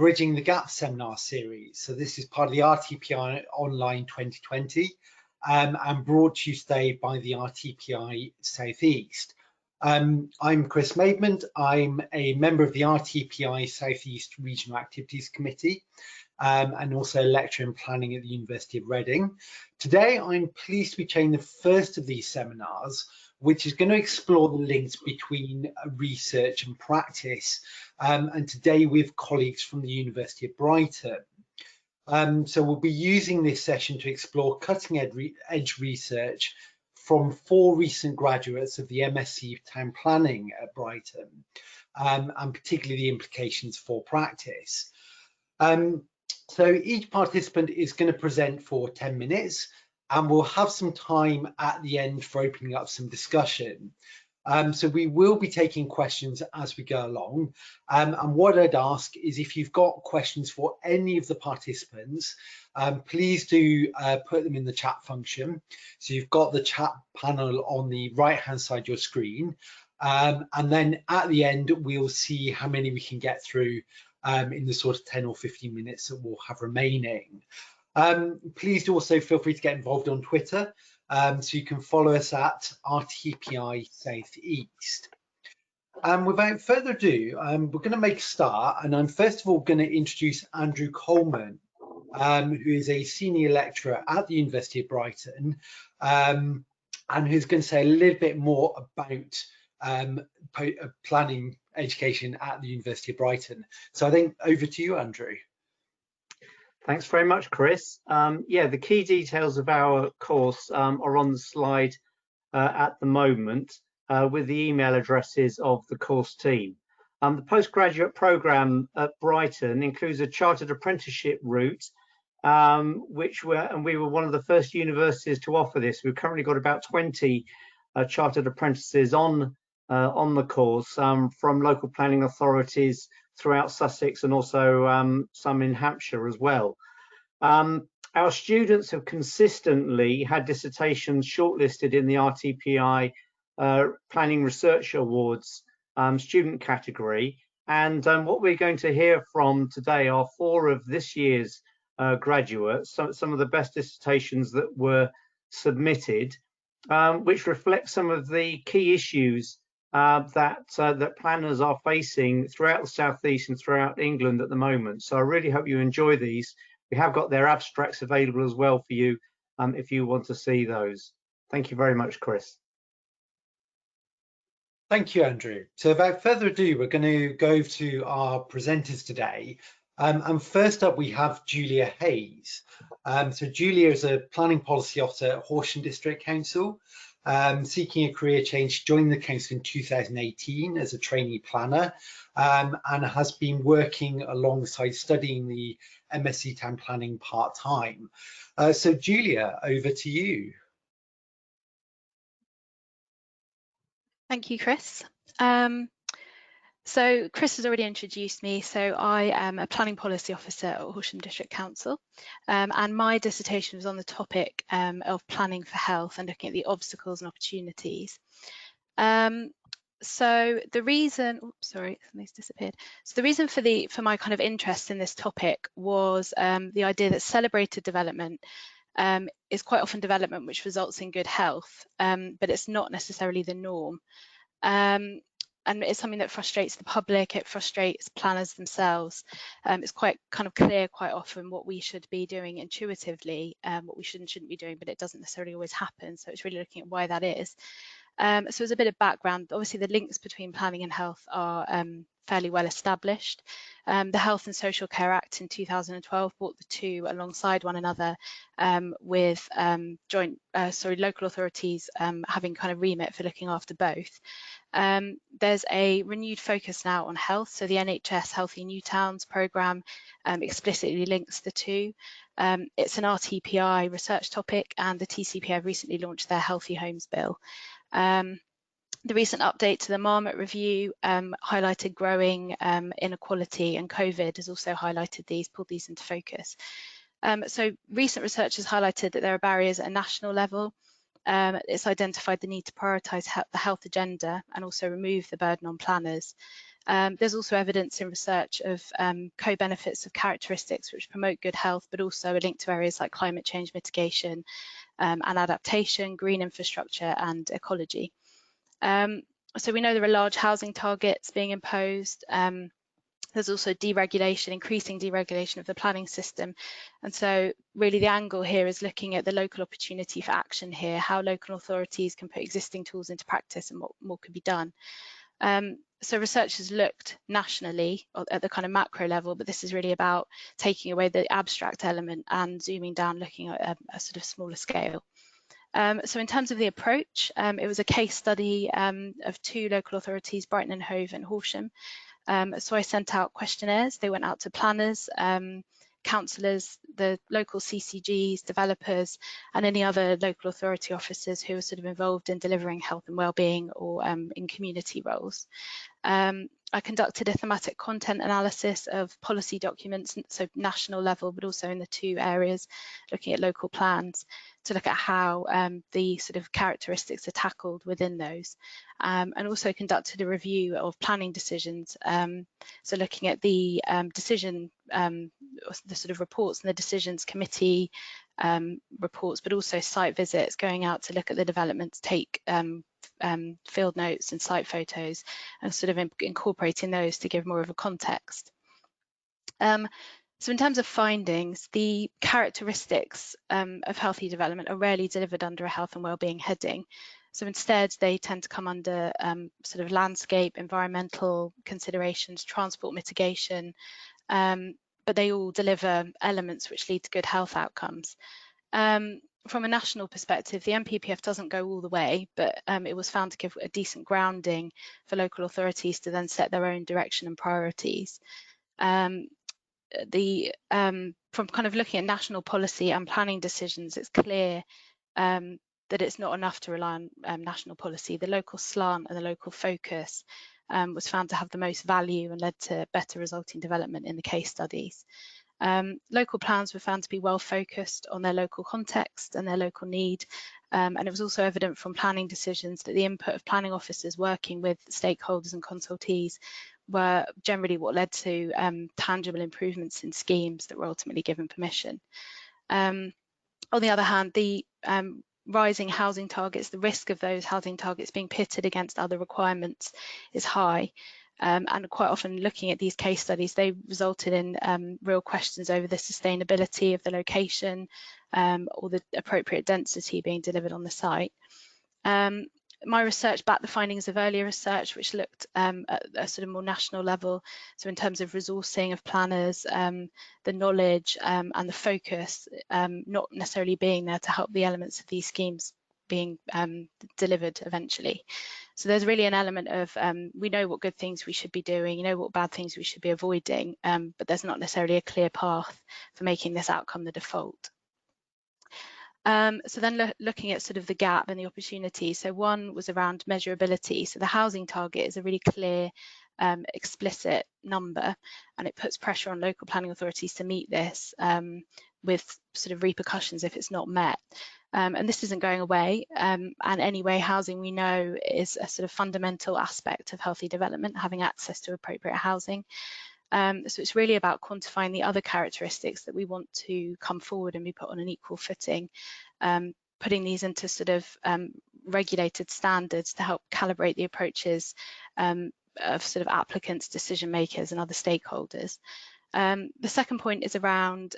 Bridging the Gap seminar series. So this is part of the RTPI Online 2020 and brought to you today by the RTPI South East. I'm Chris Maidment. I'm a member of the RTPI South East Regional Activities Committee and also a lecturer in planning at the University of Reading. Today, I'm pleased to be chairing the first of these seminars, which is going to explore the links between research and practice, and today with colleagues from the University of Brighton. So we'll be using this session to explore cutting-edge research from 4 recent graduates of the MSc Town Planning at Brighton, and particularly the implications for practice. So each participant is going to present for 10 minutes, and we'll have some time at the end for opening up some discussion. So we will be taking questions as we go along. And what I'd ask is if you've got questions for any of the participants, please do put them in the chat function. So you've got the chat panel on the right-hand side of your screen. And then at the end, we'll see how many we can get through in the sort of 10 or 15 minutes that we'll have remaining. Please do also feel free to get involved on Twitter. So you can follow us at RTPI South East. Without further ado, we're going to make a start, and I'm first of all going to introduce Andrew Coleman, who is a senior lecturer at the University of Brighton, and who's going to say a little bit more about planning education at the University of Brighton. So I think over to you, Andrew. Thanks very much, Chris. Yeah, the key details of our course are on the slide at the moment with the email addresses of the course team. The postgraduate programme at Brighton includes a chartered apprenticeship route, we were one of the first universities to offer this. We've currently got about 20 chartered apprentices on the course from local planning authorities throughout Sussex and also some in Hampshire as well. Our students have consistently had dissertations shortlisted in the RTPI Planning Research Awards student category, and what we're going to hear from today are 4 of this year's graduates, some of the best dissertations that were submitted, which reflect some of the key issues that planners are facing throughout the South East and throughout England at the moment. So I really hope you enjoy these. We have got their abstracts available as well for you if you want to see those. Thank you very much, Chris. Thank you, Andrew. So without further ado, we're going to go to our presenters today. And first up, we have Julia Hayes. So Julia is a planning policy officer at Horsham District Council. Seeking a career change, she joined the council in 2018 as a trainee planner and has been working alongside studying the MSc Town Planning part-time. So Julia, over to you. Thank you, Chris. So Chris has already introduced me. So I am a planning policy officer at Horsham District Council, and my dissertation was on the topic of planning for health and looking at the obstacles and opportunities. So the reason, sorry, something's disappeared. So the reason for my kind of interest in this topic was the idea that celebrated development is quite often development which results in good health, but it's not necessarily the norm. And it's something that frustrates the public, it frustrates planners themselves. It's quite kind of clear quite often what we should be doing intuitively, what we should and shouldn't be doing, but it doesn't necessarily always happen. So it's really looking at why that is. So as a bit of background, obviously the links between planning and health are fairly well established. The Health and Social Care Act in 2012 brought the two alongside one another with local authorities having kind of remit for looking after both. There's a renewed focus now on health, so the NHS Healthy New Towns programme explicitly links the two. It's an RTPI research topic, and the TCP have recently launched their Healthy Homes Bill. The recent update to the Marmot review highlighted growing inequality, and COVID has also highlighted these, pulled these into focus. So recent research has highlighted that there are barriers at a national level. It's identified the need to prioritise the health agenda and also remove the burden on planners. There's also evidence in research of co-benefits of characteristics which promote good health, but also are linked to areas like climate change mitigation and adaptation, green infrastructure and ecology. So we know there are large housing targets being imposed. There's also deregulation, increasing deregulation of the planning system. And so really the angle here is looking at the local opportunity for action here, how local authorities can put existing tools into practice and what more could be done. So research has looked nationally at the kind of macro level, but this is really about taking away the abstract element and zooming down, looking at a sort of smaller scale. So in terms of the approach, it was a case study of 2 local authorities, Brighton and Hove and Horsham. So I sent out questionnaires. They went out to planners, councillors, the local CCGs, developers, and any other local authority officers who are sort of involved in delivering health and wellbeing or in community roles. I conducted a thematic content analysis of policy documents, so national level, but also in the 2 areas, looking at local plans to look at how the sort of characteristics are tackled within those, and also conducted a review of planning decisions. So looking at the decision, the sort of reports and the decisions committee reports, but also site visits, going out to look at the developments, take field notes and site photos, and sort of incorporating those to give more of a context. So in terms of findings, the characteristics of healthy development are rarely delivered under a health and wellbeing heading. So instead, they tend to come under sort of landscape, environmental considerations, transport mitigation, but they all deliver elements which lead to good health outcomes. From a national perspective, the NPPF doesn't go all the way, but it was found to give a decent grounding for local authorities to then set their own direction and priorities. From kind of looking at national policy and planning decisions, it's clear that it's not enough to rely on national policy. The local slant and the local focus was found to have the most value and led to better resulting development in the case studies. Local plans were found to be well focused on their local context and their local need, and it was also evident from planning decisions that the input of planning officers working with stakeholders and consultees were generally what led to tangible improvements in schemes that were ultimately given permission. On the other hand, the rising housing targets, the risk of those housing targets being pitted against other requirements is high. And quite often looking at these case studies, they resulted in real questions over the sustainability of the location or the appropriate density being delivered on the site. My research backed the findings of earlier research, which looked at a sort of more national level. So in terms of resourcing of planners, the knowledge and the focus not necessarily being there to help the elements of these schemes being delivered eventually. So there's really an element of we know what good things we should be doing, you know what bad things we should be avoiding, but there's not necessarily a clear path for making this outcome the default. So then looking at sort of the gap and the opportunity. So one was around measurability. So the housing target is a really clear, explicit number, and it puts pressure on local planning authorities to meet this with sort of repercussions if it's not met. And this isn't going away. And anyway, housing we know is a sort of fundamental aspect of healthy development, having access to appropriate housing. So it's really about quantifying the other characteristics that we want to come forward and be put on an equal footing, putting these into sort of regulated standards to help calibrate the approaches of sort of applicants, decision makers and other stakeholders. The second point is around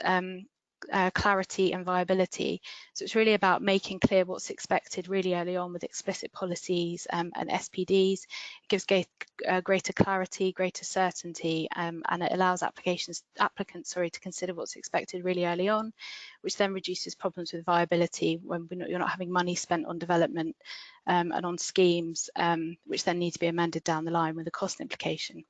clarity and viability. So it's really about making clear what's expected really early on with explicit policies and SPDs. It gives greater clarity, greater certainty, and it allows applicants to consider what's expected really early on, which then reduces problems with viability when you're not having money spent on development and on schemes, which then need to be amended down the line with a cost implication.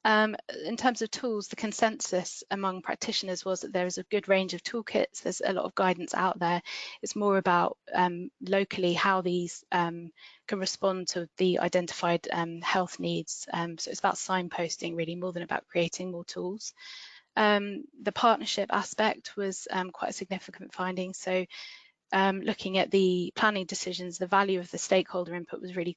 In terms of tools, the consensus among practitioners was that there is a good range of toolkits. There's a lot of guidance out there. It's more about locally how these can respond to the identified health needs. So it's about signposting really more than about creating more tools. The partnership aspect was quite a significant finding. So looking at the planning decisions, the value of the stakeholder input was really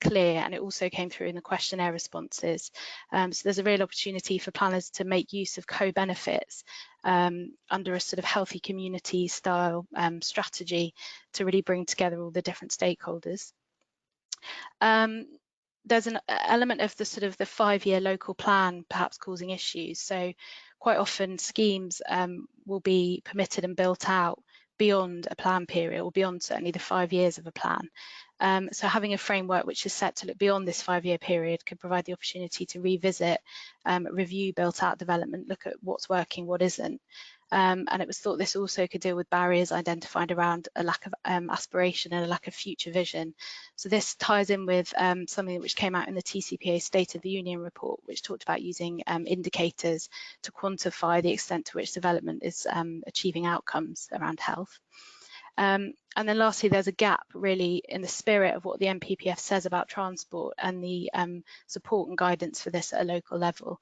clear, and it also came through in the questionnaire responses. So there's a real opportunity for planners to make use of co-benefits under a sort of healthy community style strategy to really bring together all the different stakeholders. There's an element of the sort of the 5-year local plan perhaps causing issues. So quite often schemes will be permitted and built out beyond a plan period, or beyond certainly the 5 years of a plan. So having a framework which is set to look beyond this 5-year period could provide the opportunity to revisit, review built out development, look at what's working, what isn't. And it was thought this also could deal with barriers identified around a lack of aspiration and a lack of future vision. So this ties in with something which came out in the TCPA State of the Union report, which talked about using indicators to quantify the extent to which development is achieving outcomes around health. And then lastly, there's a gap really in the spirit of what the NPPF says about transport and the support and guidance for this at a local level.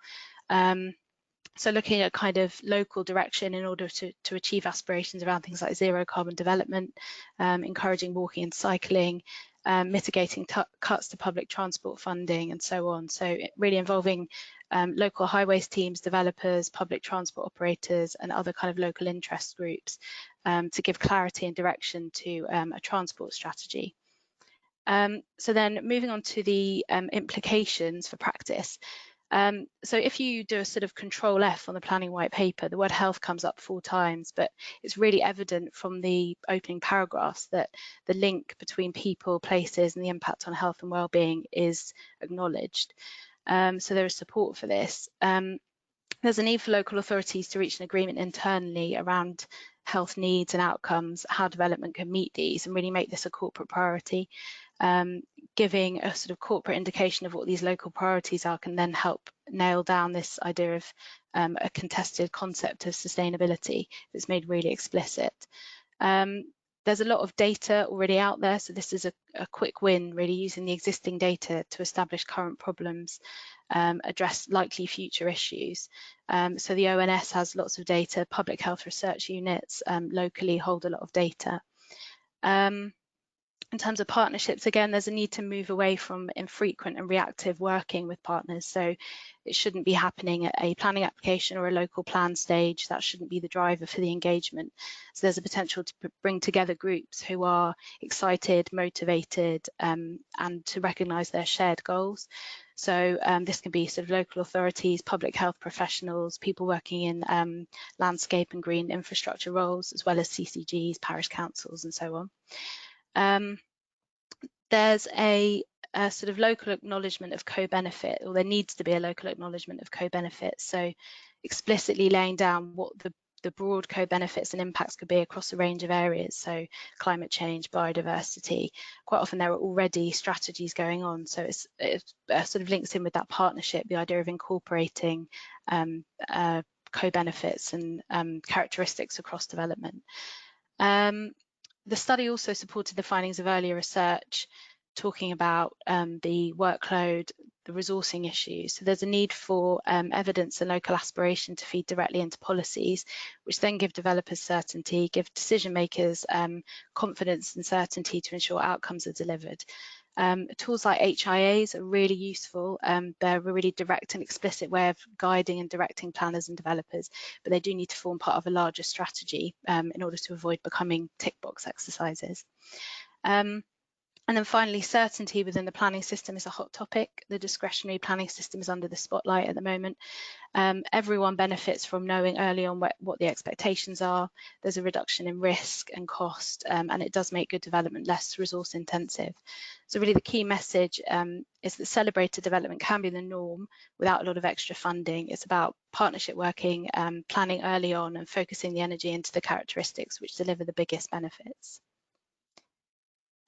So looking at kind of local direction in order to achieve aspirations around things like zero carbon development, encouraging walking and cycling, mitigating cuts to public transport funding and so on. So really involving local highways teams, developers, public transport operators and other kind of local interest groups to give clarity and direction to a transport strategy. So then moving on to the implications for practice. So if you do a sort of control F on the planning white paper, the word health comes up 4 times, but it's really evident from the opening paragraphs that the link between people, places and the impact on health and well-being is acknowledged. So there is support for this. There's a need for local authorities to reach an agreement internally around health needs and outcomes, how development can meet these and really make this a corporate priority. Giving a sort of corporate indication of what these local priorities are can then help nail down this idea of a contested concept of sustainability that's made really explicit. There's a lot of data already out there, so this is a quick win, really using the existing data to establish current problems, address likely future issues. So the ONS has lots of data, public health research units locally hold a lot of data. In terms of partnerships, again, there's a need to move away from infrequent and reactive working with partners. So it shouldn't be happening at a planning application or a local plan stage. That shouldn't be the driver for the engagement. So there's a potential to bring together groups who are excited, motivated, and to recognise their shared goals. So this can be sort of local authorities, public health professionals, people working in landscape and green infrastructure roles, as well as CCGs, parish councils, and so on. There's a sort of local acknowledgement of co-benefit, or there needs to be a local acknowledgement of co-benefit. So explicitly laying down what the broad co-benefits and impacts could be across a range of areas. So climate change, biodiversity. Quite often there are already strategies going on. So it sort of links in with that partnership, the idea of incorporating co-benefits and characteristics across development. The study also supported the findings of earlier research, talking about the workload, the resourcing issues. So there's a need for evidence and local aspiration to feed directly into policies, which then give developers certainty, give decision makers confidence and certainty to ensure outcomes are delivered. Tools like HIAs are really useful. They're a really direct and explicit way of guiding and directing planners and developers, but they do need to form part of a larger strategy in order to avoid becoming tick box exercises. And then finally, certainty within the planning system is a hot topic. The discretionary planning system is under the spotlight at the moment. Everyone benefits from knowing early on what the expectations are. There's a reduction in risk and cost, and it does make good development less resource intensive. So really the key message is that celebrated development can be the norm without a lot of extra funding. It's about partnership working, planning early on and focusing the energy into the characteristics which deliver the biggest benefits.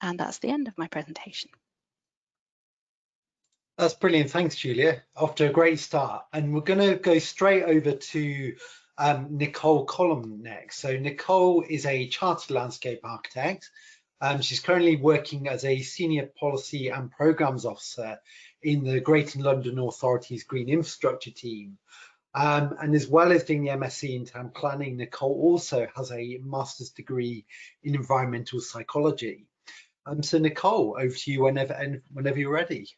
And that's the end of my presentation. That's brilliant. Thanks, Julia. Off to a great start. And we're going to go straight over to Nicole Collomb next. So Nicole is a chartered landscape architect. She's currently working as a senior policy and programs officer in the Greater London Authority's Green Infrastructure team. And as well as doing the MSc in town planning, Nicole also has a master's degree in environmental psychology. So Nicole, over to you whenever you're ready.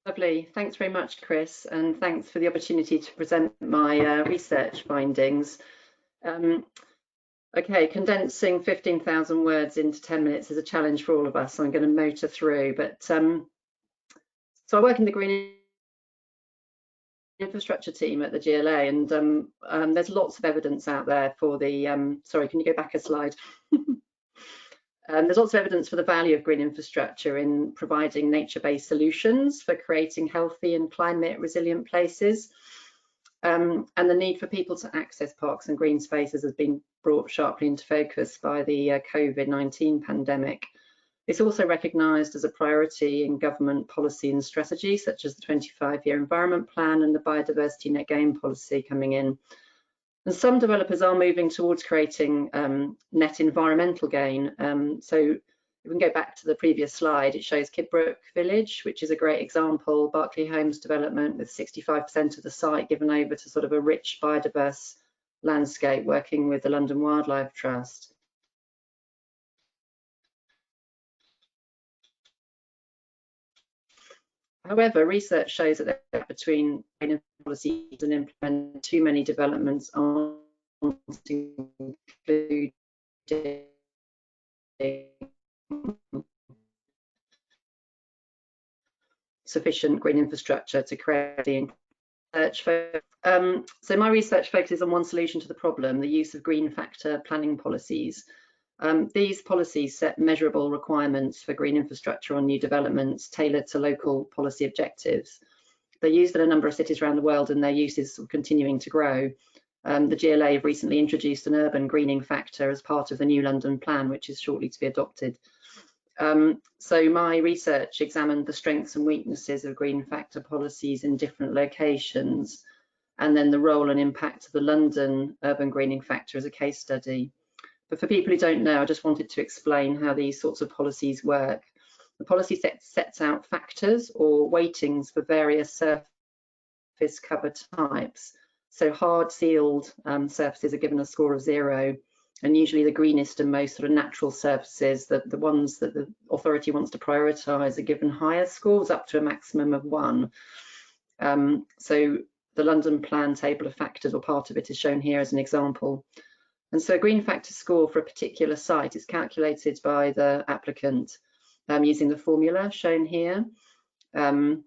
Lovely. Thanks very much, Chris, and thanks for the opportunity to present my research findings. Okay, condensing 15,000 words into 10 minutes is a challenge for all of us, so I'm going to motor through. But so I work in the green infrastructure team at the GLA, and there's lots of evidence out there for the sorry, can you go back a slide? There's lots of evidence for the value of green infrastructure in providing nature-based solutions for creating healthy and climate resilient places. And the need for people to access parks and green spaces has been brought sharply into focus by the COVID-19 pandemic. It's also recognised as a priority in government policy and strategy, such as the 25-year Environment Plan and the Biodiversity Net Gain policy coming in. And some developers are moving towards creating net environmental gain. So if we can go back to the previous slide, it shows Kidbrooke Village, which is a great example, Berkeley Homes development with 65% of the site given over to sort of a rich biodiverse landscape, working with the London Wildlife Trust. However, research shows that the gap between policies and implementing too many developments aren't included sufficient green infrastructure to create the research. So my research focuses on one solution to the problem, the use of green factor planning policies. These policies set measurable requirements for green infrastructure on new developments tailored to local policy objectives. They're used in a number of cities around the world, and their use is continuing to grow. The GLA have recently introduced an urban greening factor as part of the new London plan, which is shortly to be adopted. So my research examined the strengths and weaknesses of green factor policies in different locations, and then the role and impact of the London urban greening factor as a case study. But for people who don't know, I just wanted to explain how these sorts of policies work. The policy sets out factors or weightings for various surface cover types. So hard sealed surfaces are given a score of 0, and usually the greenest and most sort of natural surfaces, the ones that the authority wants to prioritise, are given higher scores up to a maximum of 1. So the London plan table of factors, or part of it, is shown here as an example. And so a green factor score for a particular site is calculated by the applicant using the formula shown here. So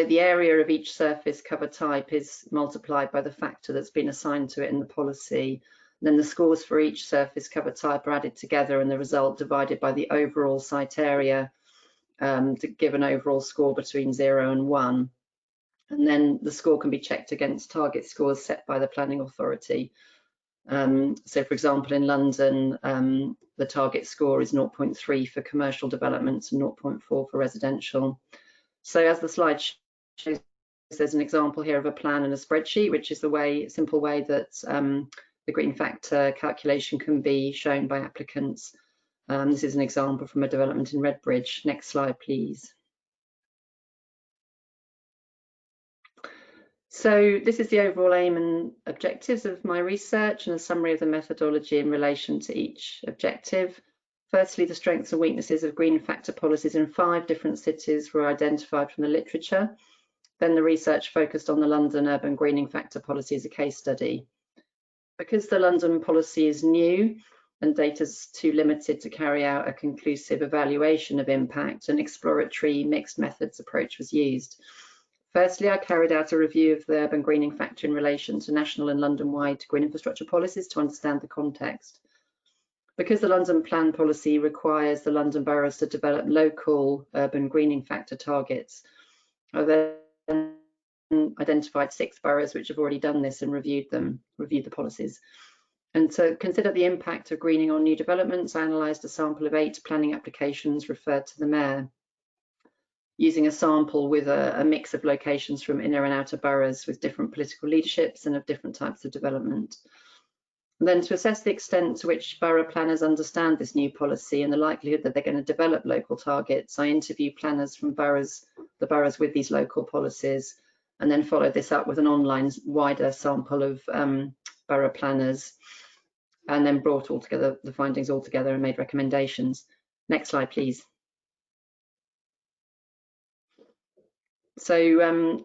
the area of each surface cover type is multiplied by the factor that's been assigned to it in the policy. And then the scores for each surface cover type are added together, and the result divided by the overall site area to give an overall score between 0 and 1. And then the score can be checked against target scores set by the planning authority. So for example, in London, the target score is 0.3 for commercial developments and 0.4 for residential. So as the slide shows, there's an example here of a plan and a spreadsheet, which is the simple way that the green factor calculation can be shown by applicants. This is an example from a development in Redbridge. Next slide, please. So this is the overall aim and objectives of my research and a summary of the methodology in relation to each objective. Firstly, the strengths and weaknesses of green factor policies in 5 different cities were identified from the literature. Then the research focused on the London urban greening factor policy as a case study. Because the London policy is new and data is too limited to carry out a conclusive evaluation of impact, an exploratory mixed methods approach was used. Firstly, I carried out a review of the urban greening factor in relation to national and London-wide green infrastructure policies to understand the context. Because the London plan policy requires the London boroughs to develop local urban greening factor targets, I then identified 6 boroughs which have already done this and reviewed the policies. And to consider the impact of greening on new developments, I analysed a sample of 8 planning applications referred to the Mayor, using a sample with a mix of locations from inner and outer boroughs with different political leaderships and of different types of development. And then to assess the extent to which borough planners understand this new policy and the likelihood that they're going to develop local targets, I interviewed planners from the boroughs with these local policies, and then followed this up with an online wider sample of borough planners, and then brought all together the findings all together and made recommendations. Next slide, please. So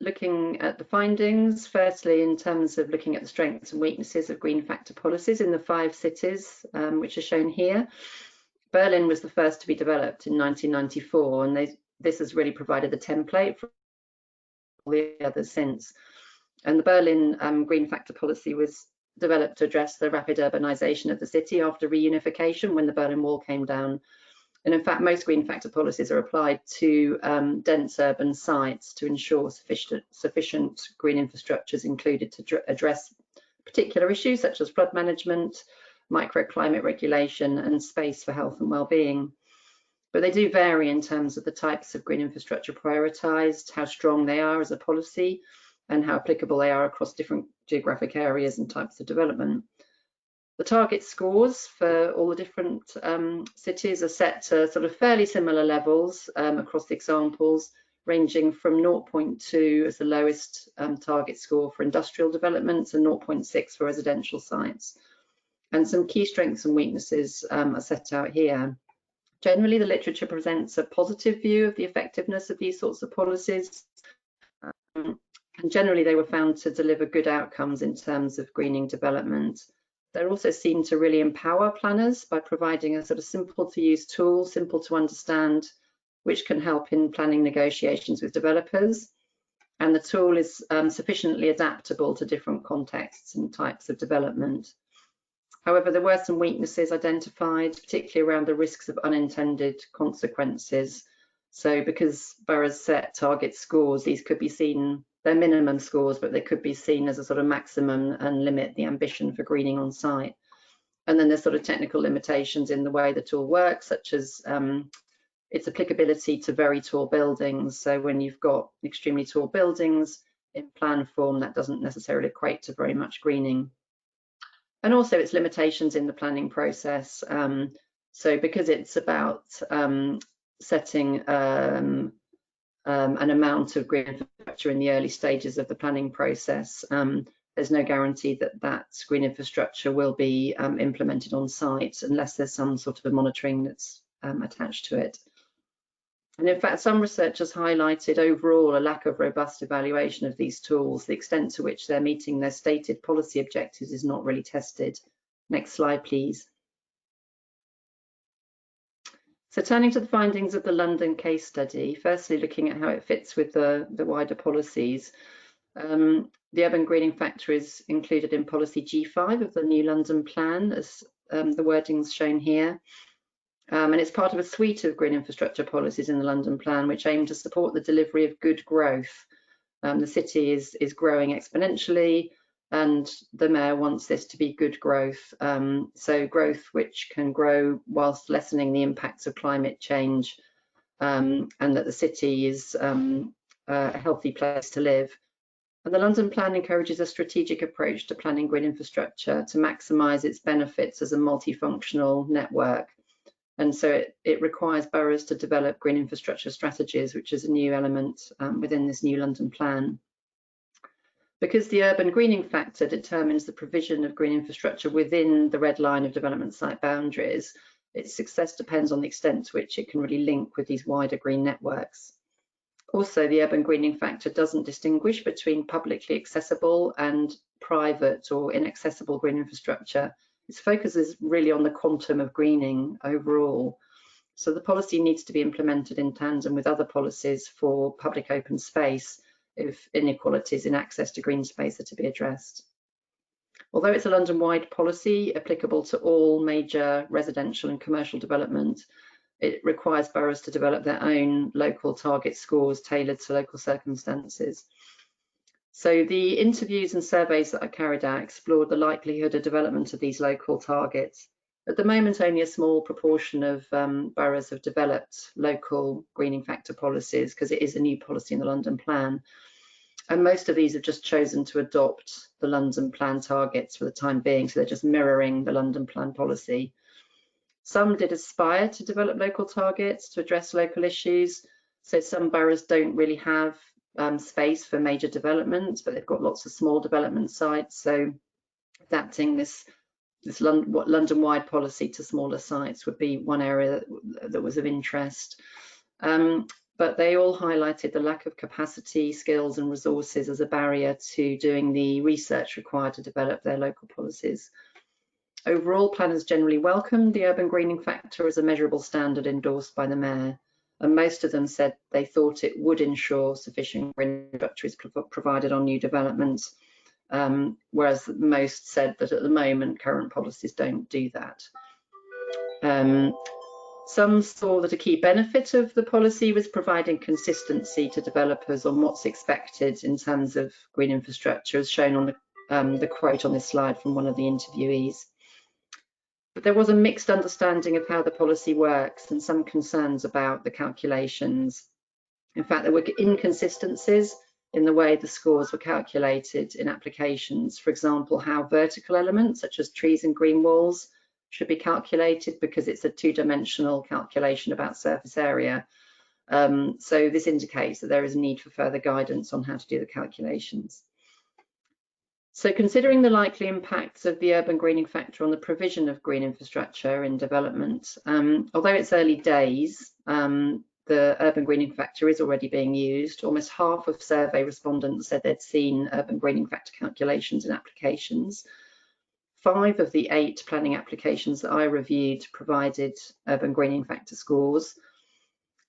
looking at the findings, firstly, in terms of looking at the strengths and weaknesses of green factor policies in the 5 cities, which are shown here. Berlin was the first to be developed in 1994, and this has really provided the template for all the others since. And the Berlin green factor policy was developed to address the rapid urbanization of the city after reunification when the Berlin Wall came down. And in fact, most green factor policies are applied to dense urban sites to ensure sufficient green infrastructures included to address particular issues such as flood management, microclimate regulation, and space for health and well-being. But they do vary in terms of the types of green infrastructure prioritised, how strong they are as a policy, and how applicable they are across different geographic areas and types of development. The target scores for all the different cities are set to sort of fairly similar levels across the examples, ranging from 0.2 as the lowest target score for industrial developments and 0.6 for residential sites. And some key strengths and weaknesses are set out here. Generally, the literature presents a positive view of the effectiveness of these sorts of policies. And generally, they were found to deliver good outcomes in terms of greening development. They're also seen to really empower planners by providing a sort of simple to use tool, simple to understand, which can help in planning negotiations with developers. And the tool is sufficiently adaptable to different contexts and types of development. However, there were some weaknesses identified, particularly around the risks of unintended consequences. So because boroughs set target scores, these could be seen, they're minimum scores, but they could be seen as a sort of maximum and limit the ambition for greening on site. And then there's sort of technical limitations in the way the tool works, such as its applicability to very tall buildings. So when you've got extremely tall buildings in plan form, that doesn't necessarily equate to very much greening. And also its limitations in the planning process. So because it's about setting an amount of green infrastructure in the early stages of the planning process, there's no guarantee that that green infrastructure will be implemented on site unless there's some sort of monitoring that's attached to it. And in fact, some researchers highlighted overall a lack of robust evaluation of these tools. The extent to which they're meeting their stated policy objectives is not really tested. Next slide, please. So turning to the findings of the London case study, firstly looking at how it fits with the wider policies. The urban greening factor is included in policy G5 of the new London plan, as the wording's shown here. And it's part of a suite of green infrastructure policies in the London plan, which aim to support the delivery of good growth. The city is growing exponentially, and the mayor wants this to be good growth. So growth which can grow whilst lessening the impacts of climate change, and that the city is a healthy place to live. And the London plan encourages a strategic approach to planning green infrastructure to maximise its benefits as a multifunctional network. And so it requires boroughs to develop green infrastructure strategies, which is a new element within this new London plan. Because the urban greening factor determines the provision of green infrastructure within the red line of development site boundaries, its success depends on the extent to which it can really link with these wider green networks. Also, the urban greening factor doesn't distinguish between publicly accessible and private or inaccessible green infrastructure. Its focus is really on the quantum of greening overall. So the policy needs to be implemented in tandem with other policies for public open space if inequalities in access to green space are to be addressed. Although it's a London-wide policy applicable to all major residential and commercial development, it requires boroughs to develop their own local target scores tailored to local circumstances. So the interviews and surveys that I carried out explored the likelihood of development of these local targets. At the moment, only a small proportion of boroughs have developed local greening factor policies because it is a new policy in the London plan. And most of these have just chosen to adopt the London plan targets for the time being, so they're just mirroring the London plan policy. Some did aspire to develop local targets to address local issues. So some boroughs don't really have space for major developments, but they've got lots of small development sites. So adapting this this London-wide policy to smaller sites would be one area that was of interest. But they all highlighted the lack of capacity, skills and resources as a barrier to doing the research required to develop their local policies. Overall, planners generally welcomed the urban greening factor as a measurable standard endorsed by the Mayor, and most of them said they thought it would ensure sufficient green infrastructure is provided on new developments, whereas most said that at the moment current policies don't do that. Some saw that a key benefit of the policy was providing consistency to developers on what's expected in terms of green infrastructure, as shown on the quote on this slide from one of the interviewees. But there was a mixed understanding of how the policy works and some concerns about the calculations. In fact, there were inconsistencies in the way the scores were calculated in applications. For example, how vertical elements such as trees and green walls should be calculated, because it's a two-dimensional calculation about surface area. So this indicates that there is a need for further guidance on how to do the calculations. So considering the likely impacts of the urban greening factor on the provision of green infrastructure in development, although it's early days, the urban greening factor is already being used. Almost half of survey respondents said they'd seen urban greening factor calculations in applications. 5 of the 8 planning applications that I reviewed provided urban greening factor scores.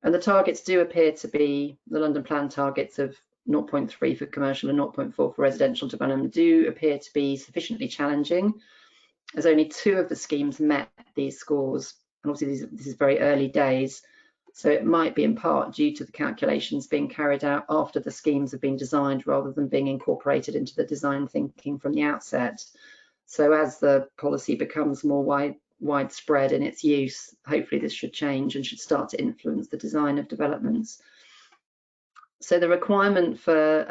And the targets do appear to be, the London Plan targets of 0.3 for commercial and 0.4 for residential development do appear to be sufficiently challenging, as only 2 of the schemes met these scores. And obviously this is very early days, so it might be in part due to the calculations being carried out after the schemes have been designed rather than being incorporated into the design thinking from the outset. So as the policy becomes more widespread in its use, hopefully this should change and should start to influence the design of developments. So the requirement for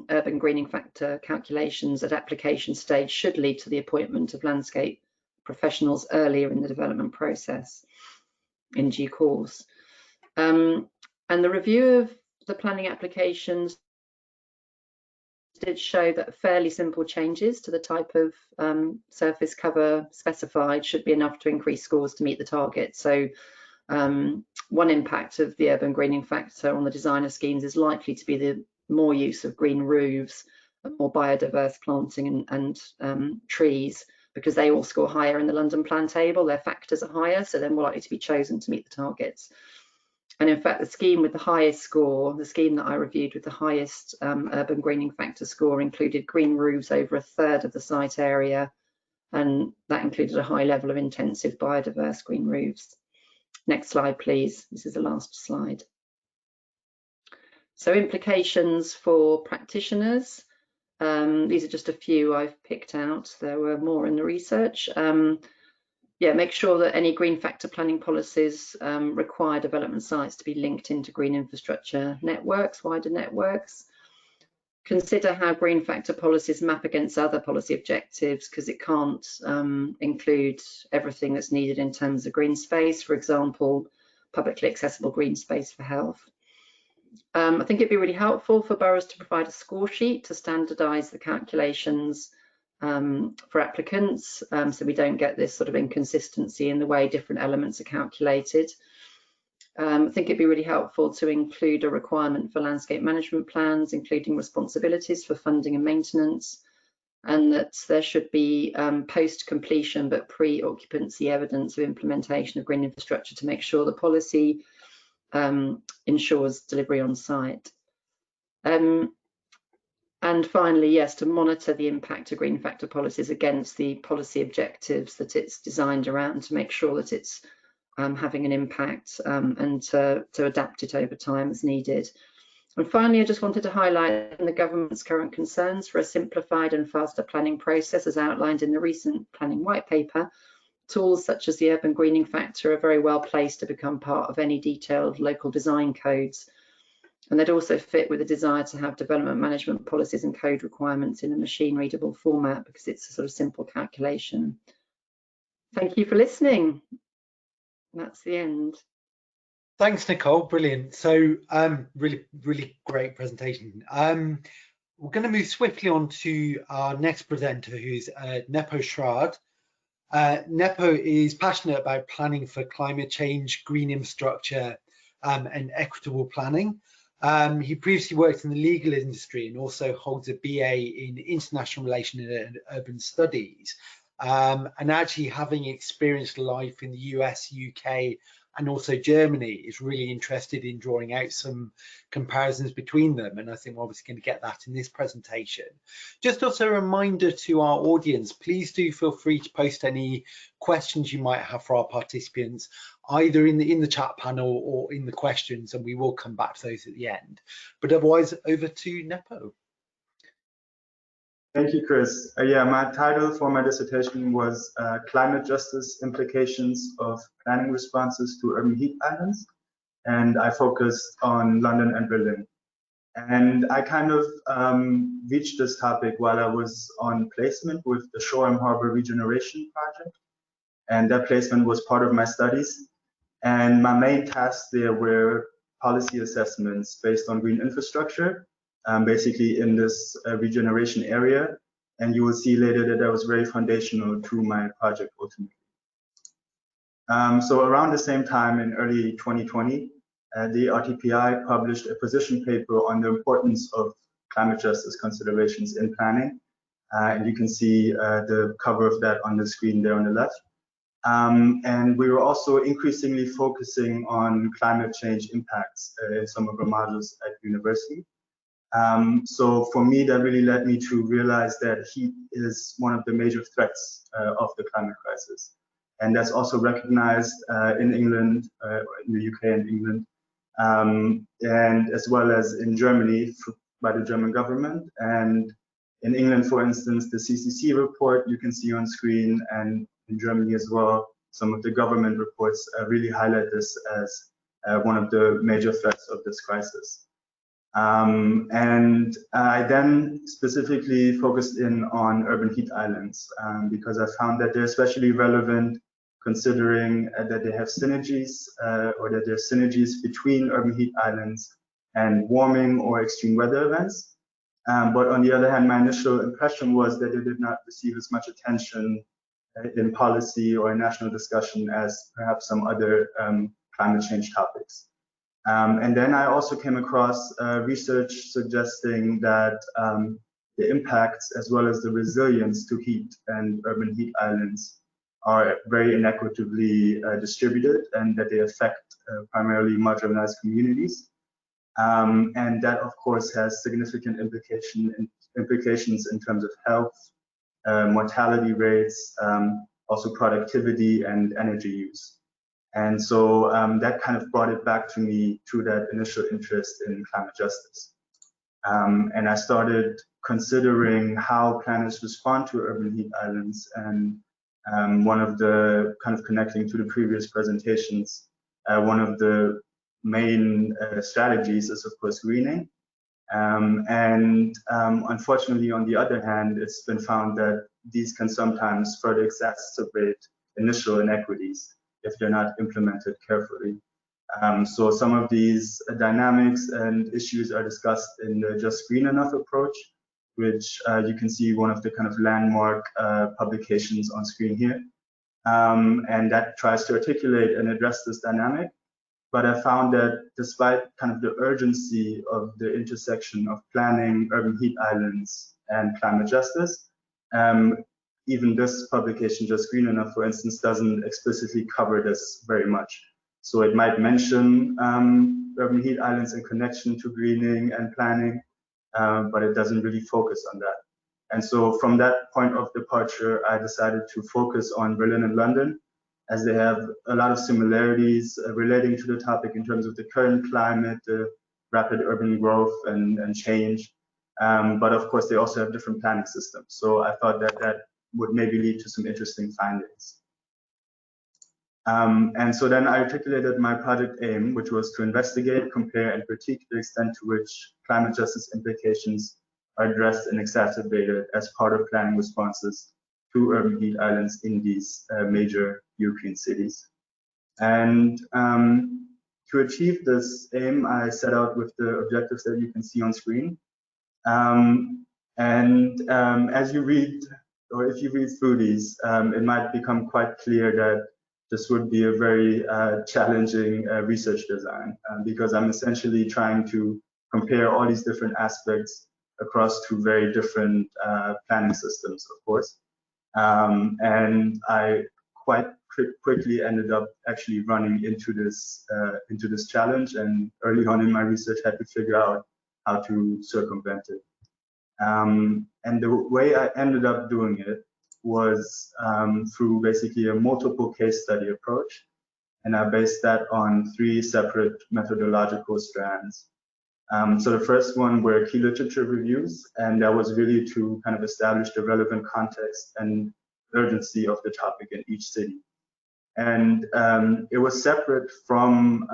urban greening factor calculations at application stage should lead to the appointment of landscape professionals earlier in the development process in due course. And the review of the planning applications did show that fairly simple changes to the type of surface cover specified should be enough to increase scores to meet the target. So one impact of the urban greening factor on the design of schemes is likely to be the more use of green roofs, more biodiverse planting and trees, because they all score higher in the London Plan table. Their factors are higher, so they're more likely to be chosen to meet the targets. And in fact, the scheme with the highest score, the scheme that I reviewed with the highest urban greening factor score, included green roofs over 1/3 of the site area, and that included a high level of intensive biodiverse green roofs. Next slide, please. This is the last slide. So implications for practitioners. These are just a few I've picked out. There were more in the research. Yeah, make sure that any green factor planning policies require development sites to be linked into green infrastructure networks, wider networks. Consider how green factor policies map against other policy objectives, because it can't include everything that's needed in terms of green space, for example, publicly accessible green space for health. I think it'd be really helpful for boroughs to provide a score sheet to standardise the calculations for applicants, so we don't get this sort of inconsistency in the way different elements are calculated. I think it'd be really helpful to include a requirement for landscape management plans, including responsibilities for funding and maintenance, and that there should be post-completion but pre-occupancy evidence of implementation of green infrastructure to make sure the policy ensures delivery on site. And finally, yes, to monitor the impact of green factor policies against the policy objectives that it's designed around, to make sure that it's having an impact and to adapt it over time as needed. And finally, I just wanted to highlight the government's current concerns for a simplified and faster planning process as outlined in the recent planning white paper. Tools such as the urban greening factor are very well placed to become part of any detailed local design codes. And they'd also fit with the desire to have development management policies and code requirements in a machine readable format, because it's a sort of simple calculation. Thank you for listening. That's the end. Thanks, Nicole. Brilliant. So really great presentation. We're going to move swiftly on to our next presenter, who's Nepo Schrade. Nepo is passionate about planning for climate change, green infrastructure, and equitable planning. He previously worked in the legal industry and also holds a BA in International Relations and Urban Studies. And actually having experienced life in the US, UK, and also Germany, is really interested in drawing out some comparisons between them. And I think we're obviously going to get that in this presentation. Just also a reminder to our audience, please do feel free to post any questions you might have for our participants, either in the chat panel or in the questions, and we will come back to those at the end. But otherwise, over to Nepo. Thank you, Chris. Yeah, my title for my dissertation was Climate Justice Implications of Planning Responses to Urban Heat Islands, and I focused on London and Berlin. And I kind of reached this topic while I was on placement with the Horsham Harbour Regeneration Project, and that placement was part of my studies. And my main tasks there were policy assessments based on green infrastructure, basically in this regeneration area. And you will see later that that was very foundational to my project ultimately. So around the same time in early 2020, the RTPI published a position paper on the importance of climate justice considerations in planning. And you can see the cover of that on the screen there on the left. And we were also increasingly focusing on climate change impacts in some of our modules at university. So for me, that really led me to realize that heat is one of the major threats of the climate crisis. And that's also recognized in England, in the UK and England, and as well as in Germany by the German government. And in England, for instance, the CCC report you can see on screen, and in Germany as well, some of the government reports really highlight this as one of the major threats of this crisis. And I then specifically focused in on urban heat islands because I found that they're especially relevant considering that they have synergies or that there are synergies between urban heat islands and warming or extreme weather events. But on the other hand, my initial impression was that they did not receive as much attention in policy or in national discussion as perhaps some other climate change topics. And then I also came across research suggesting that the impacts as well as the resilience to heat and urban heat islands are very inequitably distributed, and that they affect primarily marginalized communities. And that, of course, has significant implications in terms of health, mortality rates, also productivity and energy use. And so that kind of brought it back to me through that initial interest in climate justice. And I started considering how planners respond to urban heat islands. And one of the kind of connecting to the previous presentations, one of the main strategies is, of course, greening. Unfortunately, on the other hand, it's been found that these can sometimes further exacerbate initial inequities if they're not implemented carefully. So some of these dynamics and issues are discussed in the Just Green Enough approach, which you can see one of the kind of landmark publications on screen here. And that tries to articulate and address this dynamic. But I found that despite kind of the urgency of the intersection of planning, urban heat islands, and climate justice, even this publication, Just Green Enough, for instance, doesn't explicitly cover this very much. So it might mention urban heat islands in connection to greening and planning, but it doesn't really focus on that. And so from that point of departure, I decided to focus on Berlin and London, as they have a lot of similarities relating to the topic in terms of the current climate, the rapid urban growth and change. But of course, they also have different planning systems. So I thought that that would maybe lead to some interesting findings. And so then I articulated my project aim, which was to investigate, compare, and critique the extent to which climate justice implications are addressed and exacerbated as part of planning responses to urban heat islands in these major European cities. And to achieve this aim, I set out with the objectives that you can see on screen. As you read or if you read through these, it might become quite clear that this would be a very challenging research design, because I'm essentially trying to compare all these different aspects across two very different planning systems, of course. And I quite quickly ended up actually running into this challenge, and early on in my research had to figure out how to circumvent it. And the way I ended up doing it was through basically a multiple case study approach, and I based that on 3 separate methodological strands. So the first one were key literature reviews, and that was really to kind of establish the relevant context and urgency of the topic in each city. And it was separate from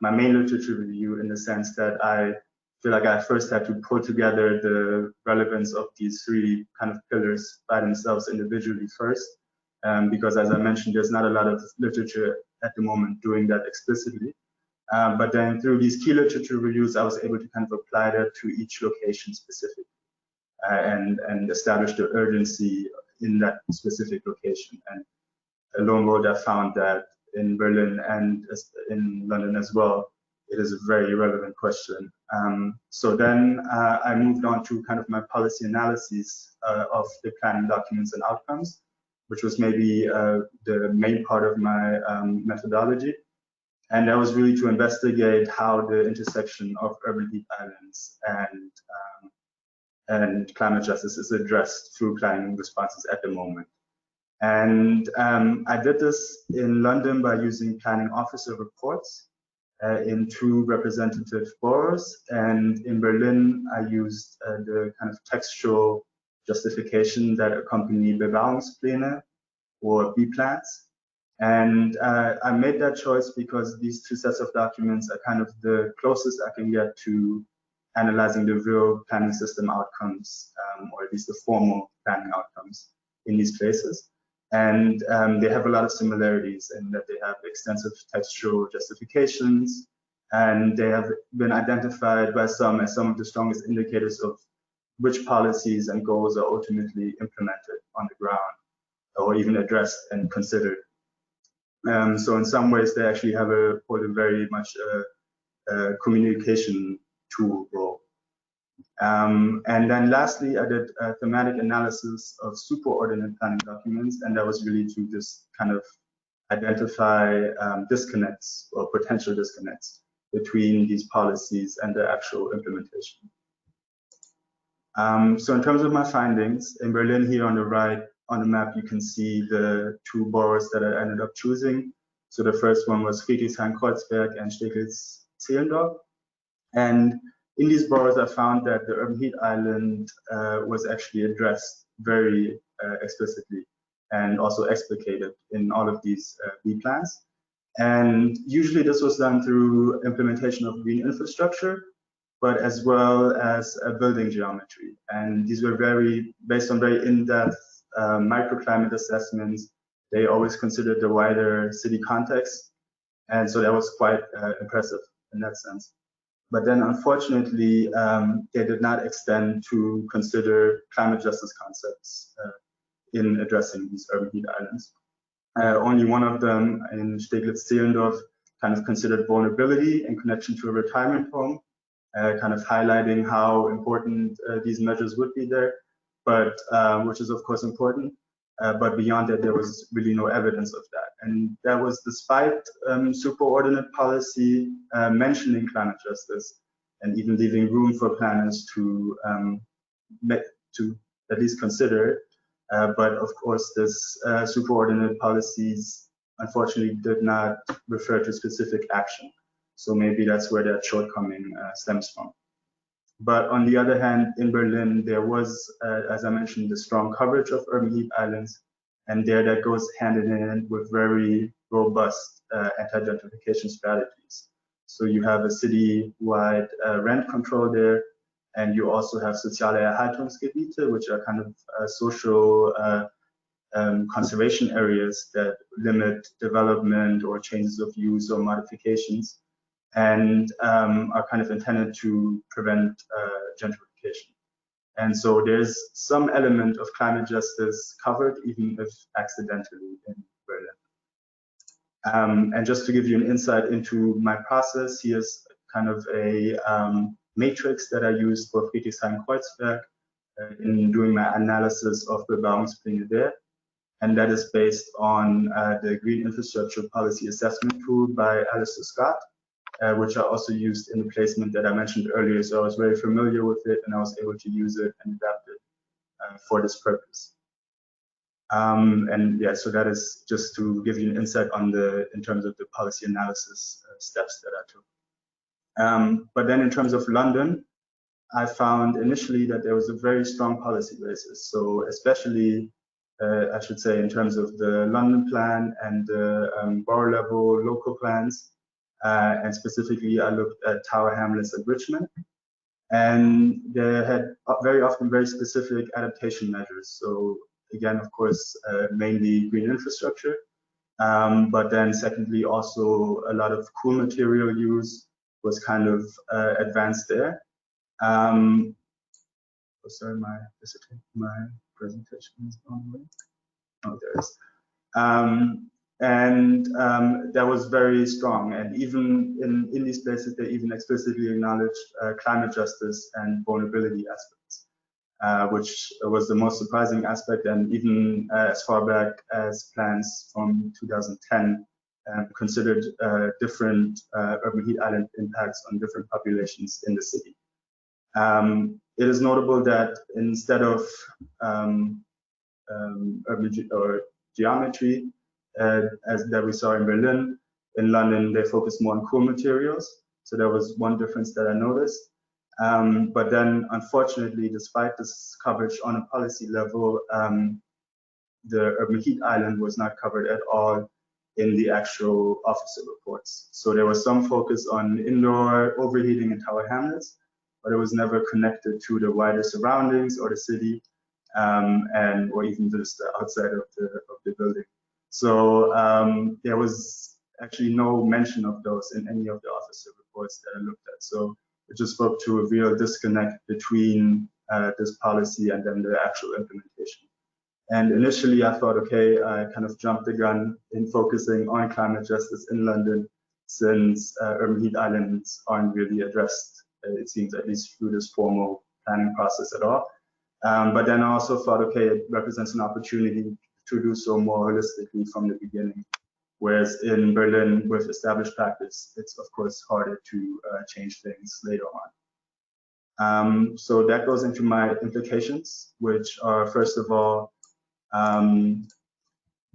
my main literature review in the sense that I feel like I first had to pull together the relevance of these 3 kind of pillars by themselves individually first, because as I mentioned, there's not a lot of literature at the moment doing that explicitly. But then through these key literature reviews, I was able to kind of apply that to each location specifically, and establish the urgency in that specific location. And lo and behold, I found that in Berlin and in London as well, it is a very relevant question. So then I moved on to kind of my policy analysis of the planning documents and outcomes, which was maybe the main part of my methodology. And that was really to investigate how the intersection of urban heat islands and climate justice is addressed through planning responses at the moment. And I did this in London by using planning officer reports in 2 representative boroughs, and in Berlin I used the kind of textual justification that accompany Bebauungspläne or B-plans. And I made that choice because these 2 sets of documents are kind of the closest I can get to analyzing the real planning system outcomes, or at least the formal planning outcomes in these places. And they have a lot of similarities in that they have extensive textual justifications, and they have been identified by some as some of the strongest indicators of which policies and goals are ultimately implemented on the ground, or even addressed and considered. So in some ways, they actually have a very much a communication tool role. And then lastly, I did a thematic analysis of superordinate planning documents, and that was really to just kind of identify disconnects or potential disconnects between these policies and the actual implementation. So in terms of my findings, in Berlin here on the right, on the map, you can see the 2 boroughs that I ended up choosing. So the first one was Friedrichshain-Kreuzberg and Steglitz-Zehlendorf. And in these boroughs, I found that the urban heat island was actually addressed very explicitly and also explicated in all of these B plans. And usually this was done through implementation of green infrastructure, but as well as building geometry. And these were based on very in-depth microclimate assessments. They always considered the wider city context. And so that was quite impressive in that sense. But then unfortunately, they did not extend to consider climate justice concepts in addressing these urban heat islands. Only one of them, in Steglitz-Zehlendorf, kind of considered vulnerability in connection to a retirement home, kind of highlighting how important these measures would be there, but which is of course important. But beyond that, there was really no evidence of that. And that was despite superordinate policy mentioning climate justice and even leaving room for planners to at least consider it. But of course, this superordinate policies unfortunately did not refer to specific action. So maybe that's where that shortcoming stems from. But on the other hand, in Berlin, there was, as I mentioned, the strong coverage of urban heat islands, and there that goes hand in hand with very robust anti-gentrification strategies. So you have a city-wide rent control there, and you also have soziale Erhaltungsgebiete, which are kind of social conservation areas that limit development or changes of use or modifications, and are kind of intended to prevent gentrification. And so there's some element of climate justice covered, even if accidentally, in Berlin. And just to give you an insight into my process, here's kind of a matrix that I used for Friedrichshain-Kreuzberg in doing my analysis of Bebauungspläne there. And that is based on the Green Infrastructure Policy Assessment tool by Alistair Scott, which I also used in the placement that I mentioned earlier. So I was very familiar with it, and I was able to use it and adapt it for this purpose. And yeah, so that is just to give you an insight on in terms of the policy analysis steps that I took. But then in terms of London, I found initially that there was a very strong policy basis. So especially, I should say, in terms of the London plan and the borough level local plans, and specifically I looked at Tower Hamlets and Richmond, and they had very often very specific adaptation measures. So again, of course, mainly green infrastructure, but then secondly, also a lot of cool material use was kind of advanced there. Oh, sorry, my presentation is on the way. Oh, there it is. That was very strong, and even in these places, they even explicitly acknowledged climate justice and vulnerability aspects, which was the most surprising aspect, and even as far back as plans from 2010 considered different urban heat island impacts on different populations in the city. It is notable that instead of urban geometry, as that we saw in Berlin, in London they focused more on cool materials. So there was one difference that I noticed. But then, unfortunately, despite this coverage on a policy level, the urban heat island was not covered at all in the actual officer reports. So there was some focus on indoor overheating in Tower Hamlets, but it was never connected to the wider surroundings or the city, or even just outside of the building. So there was actually no mention of those in any of the officer reports that I looked at. So it just spoke to a real disconnect between this policy and then the actual implementation. And initially I thought, okay, I kind of jumped the gun in focusing on climate justice in London, since urban heat islands aren't really addressed, it seems, at least through this formal planning process at all. But then I also thought, okay, it represents an opportunity to do so more holistically from the beginning. Whereas in Berlin, with established practice, it's of course harder to change things later on. So that goes into my implications, which are, first of all,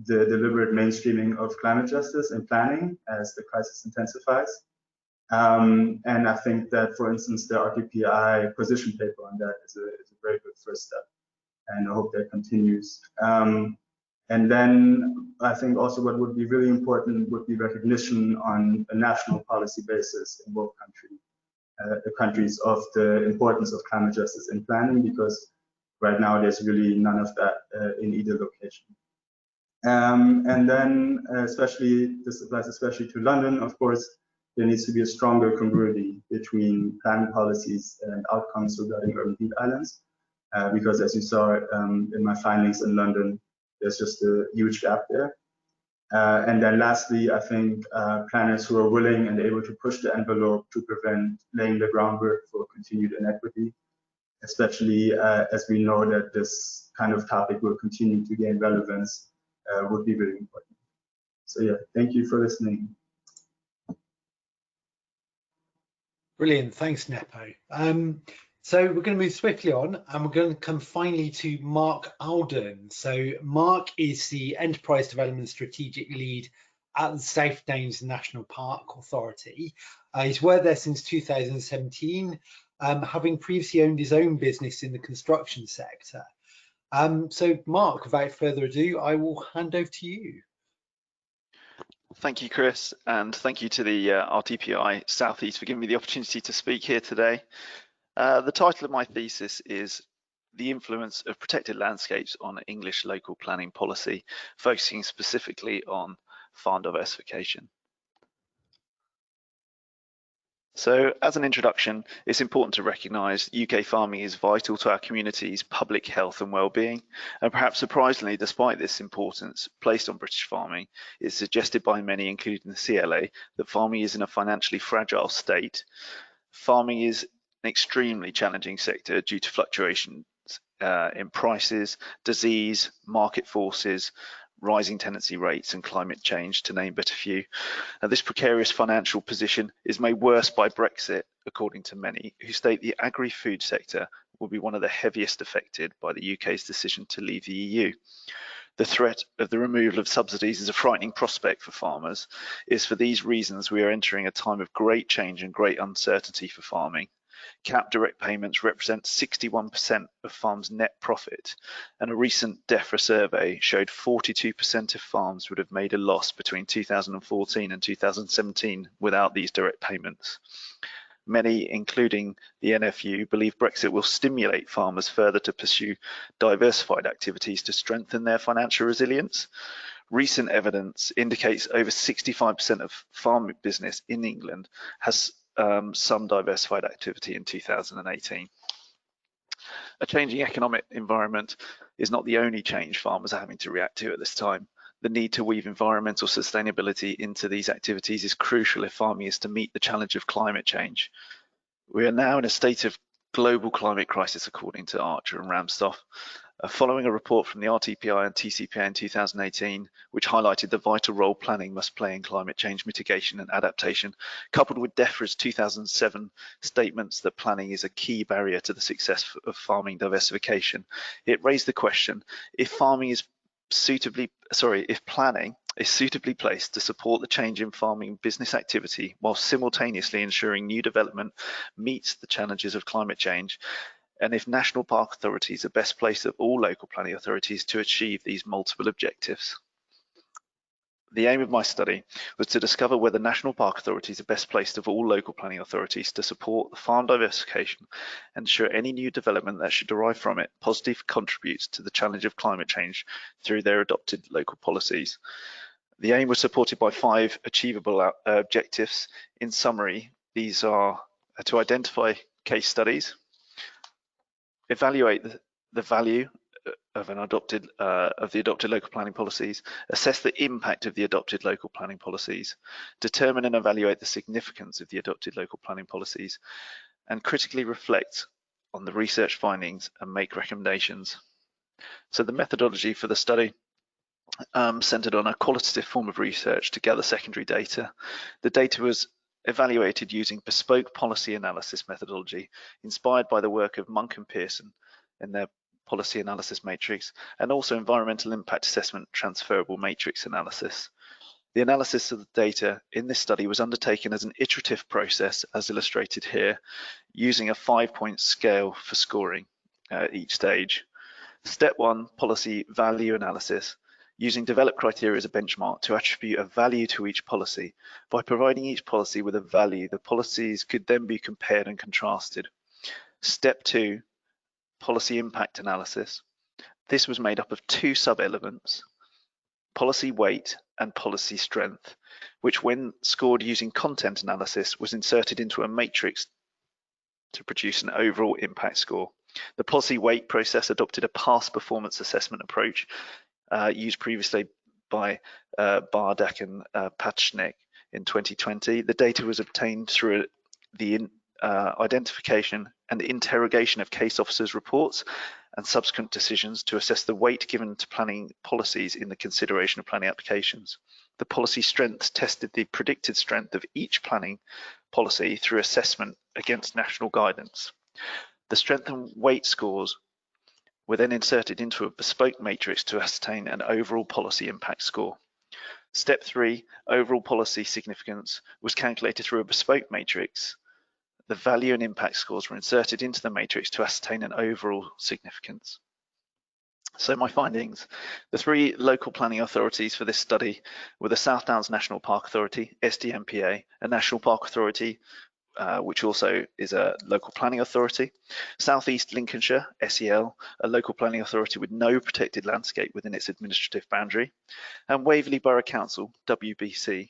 the deliberate mainstreaming of climate justice in planning as the crisis intensifies. And I think that, for instance, the RTPI position paper on that is a very good first step, and I hope that continues. And then I think also what would be really important would be recognition on a national policy basis in both countries of the importance of climate justice in planning, because right now there's really none of that in either location. And then this applies especially to London, of course, there needs to be a stronger congruity between planning policies and outcomes regarding urban heat islands, because as you saw in my findings in London, there's just a huge gap there. And then lastly, I think planners who are willing and able to push the envelope to prevent laying the groundwork for continued inequity, especially as we know that this kind of topic will continue to gain relevance, would be really important. So yeah, thank you for listening. Brilliant, thanks Nepo. So we're going to move swiftly on, and we're going to come finally to Mark Alden. So Mark is the Enterprise Development Strategic Lead at the South Downs National Park Authority. He's worked there since 2017, having previously owned his own business in the construction sector. So Mark, without further ado, I will hand over to you. Thank you, Chris, and thank you to the RTPI South East for giving me the opportunity to speak here today. The title of my thesis is The Influence of Protected Landscapes on English Local Planning Policy, focusing specifically on farm diversification. So as an introduction, it's important to recognise UK farming is vital to our community's public health and well-being, and perhaps surprisingly, despite this importance placed on British farming, it's suggested by many, including the CLA, that farming is in a financially fragile state. Farming is an extremely challenging sector due to fluctuations in prices, disease, market forces, rising tenancy rates and climate change, to name but a few. This precarious financial position is made worse by Brexit, according to many, who state the agri-food sector will be one of the heaviest affected by the UK's decision to leave the EU. The threat of the removal of subsidies is a frightening prospect for farmers. It is for these reasons we are entering a time of great change and great uncertainty for farming. Cap direct payments represent 61% of farms' net profit, and a recent DEFRA survey showed 42% of farms would have made a loss between 2014 and 2017 without these direct payments. Many, including the NFU, believe Brexit will stimulate farmers further to pursue diversified activities to strengthen their financial resilience. Recent evidence indicates over 65% of farm business in England has some diversified activity in 2018. A changing economic environment is not the only change farmers are having to react to at this time. The need to weave environmental sustainability into these activities is crucial if farming is to meet the challenge of climate change. We are now in a state of global climate crisis, according to Archer and Ramstoff. Following a report from the RTPI and TCPA in 2018, which highlighted the vital role planning must play in climate change mitigation and adaptation, coupled with DEFRA's 2007 statements that planning is a key barrier to the success of farming diversification, it raised the question, if planning is suitably placed to support the change in farming business activity while simultaneously ensuring new development meets the challenges of climate change, and if national park authorities are best placed of all local planning authorities to achieve these multiple objectives. The aim of my study was to discover whether national park authorities are best placed of all local planning authorities to support the farm diversification and ensure any new development that should derive from it positively contributes to the challenge of climate change through their adopted local policies. The aim was supported by 5 achievable objectives. In summary, these are to identify case studies, evaluate the value of the adopted local planning policies, assess the impact of the adopted local planning policies, determine and evaluate the significance of the adopted local planning policies, and critically reflect on the research findings and make recommendations. So the methodology for the study centered on a qualitative form of research to gather secondary data. The data was evaluated using bespoke policy analysis methodology inspired by the work of Monk and Pearson in their policy analysis matrix, and also environmental impact assessment transferable matrix analysis. The analysis of the data in this study was undertaken as an iterative process, as illustrated here, using a 5-point scale for scoring each stage. Step 1, policy value analysis. Using developed criteria as a benchmark to attribute a value to each policy. By providing each policy with a value, the policies could then be compared and contrasted. Step 2, policy impact analysis. This was made up of 2 sub-elements, policy weight and policy strength, which when scored using content analysis was inserted into a matrix to produce an overall impact score. The policy weight process adopted a past performance assessment approach used previously by Bardak and Pachnik in 2020. The data was obtained through the identification and interrogation of case officers' reports and subsequent decisions to assess the weight given to planning policies in the consideration of planning applications. The policy strength tested the predicted strength of each planning policy through assessment against national guidance. The strength and weight scores were then inserted into a bespoke matrix to ascertain an overall policy impact score. Step 3, overall policy significance, was calculated through a bespoke matrix. The value and impact scores were inserted into the matrix to ascertain an overall significance. So my findings, the 3 local planning authorities for this study were the South Downs National Park Authority, SDMPA, a National Park Authority, which also is a local planning authority, South East Lincolnshire, SEL, a local planning authority with no protected landscape within its administrative boundary, and Waverley Borough Council, WBC,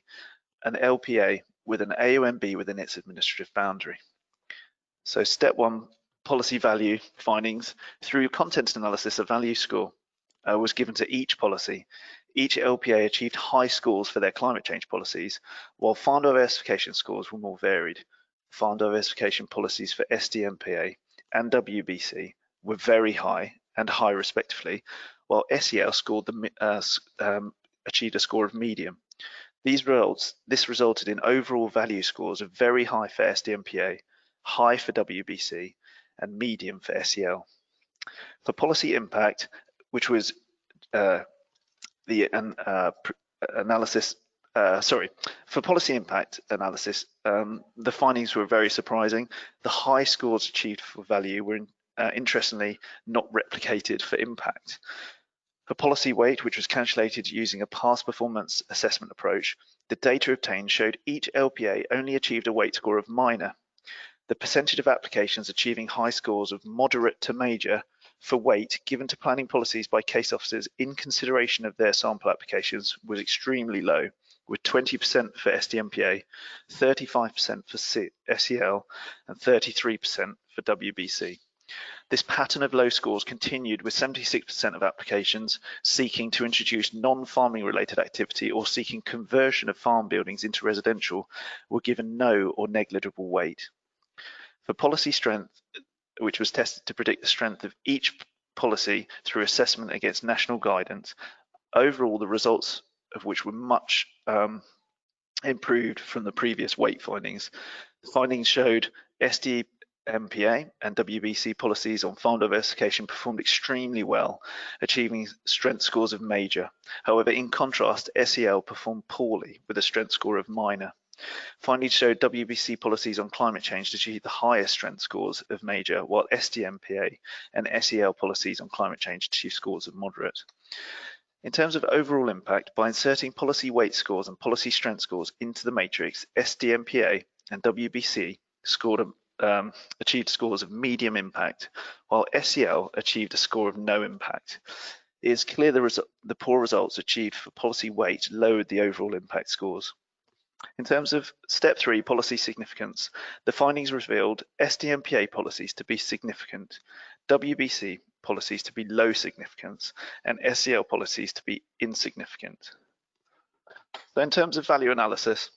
an LPA with an AOMB within its administrative boundary. So step 1, policy value findings. Through content analysis, a value score was given to each policy. Each LPA achieved high scores for their climate change policies, while farm diversification scores were more varied. Farm diversification policies for SDMPA and WBC were very high and high respectively, while SEL scored achieved a score of medium. This resulted in overall value scores of very high for SDMPA, high for WBC, and medium for SEL. For policy impact, which was for policy impact analysis, the findings were very surprising. The high scores achieved for value were interestingly not replicated for impact. For policy weight, which was calculated using a past performance assessment approach, the data obtained showed each LPA only achieved a weight score of minor. The percentage of applications achieving high scores of moderate to major for weight given to planning policies by case officers in consideration of their sample applications was extremely low, with 20% for SDMPA, 35% for SEL, and 33% for WBC. This pattern of low scores continued, with 76% of applications seeking to introduce non-farming related activity or seeking conversion of farm buildings into residential were given no or negligible weight. For policy strength, which was tested to predict the strength of each policy through assessment against national guidance, overall the results of which were much improved from the previous weight findings. The findings showed SDMPA and WBC policies on farm diversification performed extremely well, achieving strength scores of major. However, in contrast, SEL performed poorly with a strength score of minor. Findings showed WBC policies on climate change achieved the highest strength scores of major, while SDMPA and SEL policies on climate change achieved scores of moderate. In terms of overall impact, by inserting policy weight scores and policy strength scores into the matrix, SDMPA and WBC achieved scores of medium impact, while SEL achieved a score of no impact. It is clear the poor results achieved for policy weight lowered the overall impact scores. In terms of step 3, policy significance, the findings revealed SDMPA policies to be significant, WBC policies to be low significance, and SEL policies to be insignificant. So in terms of value analysis,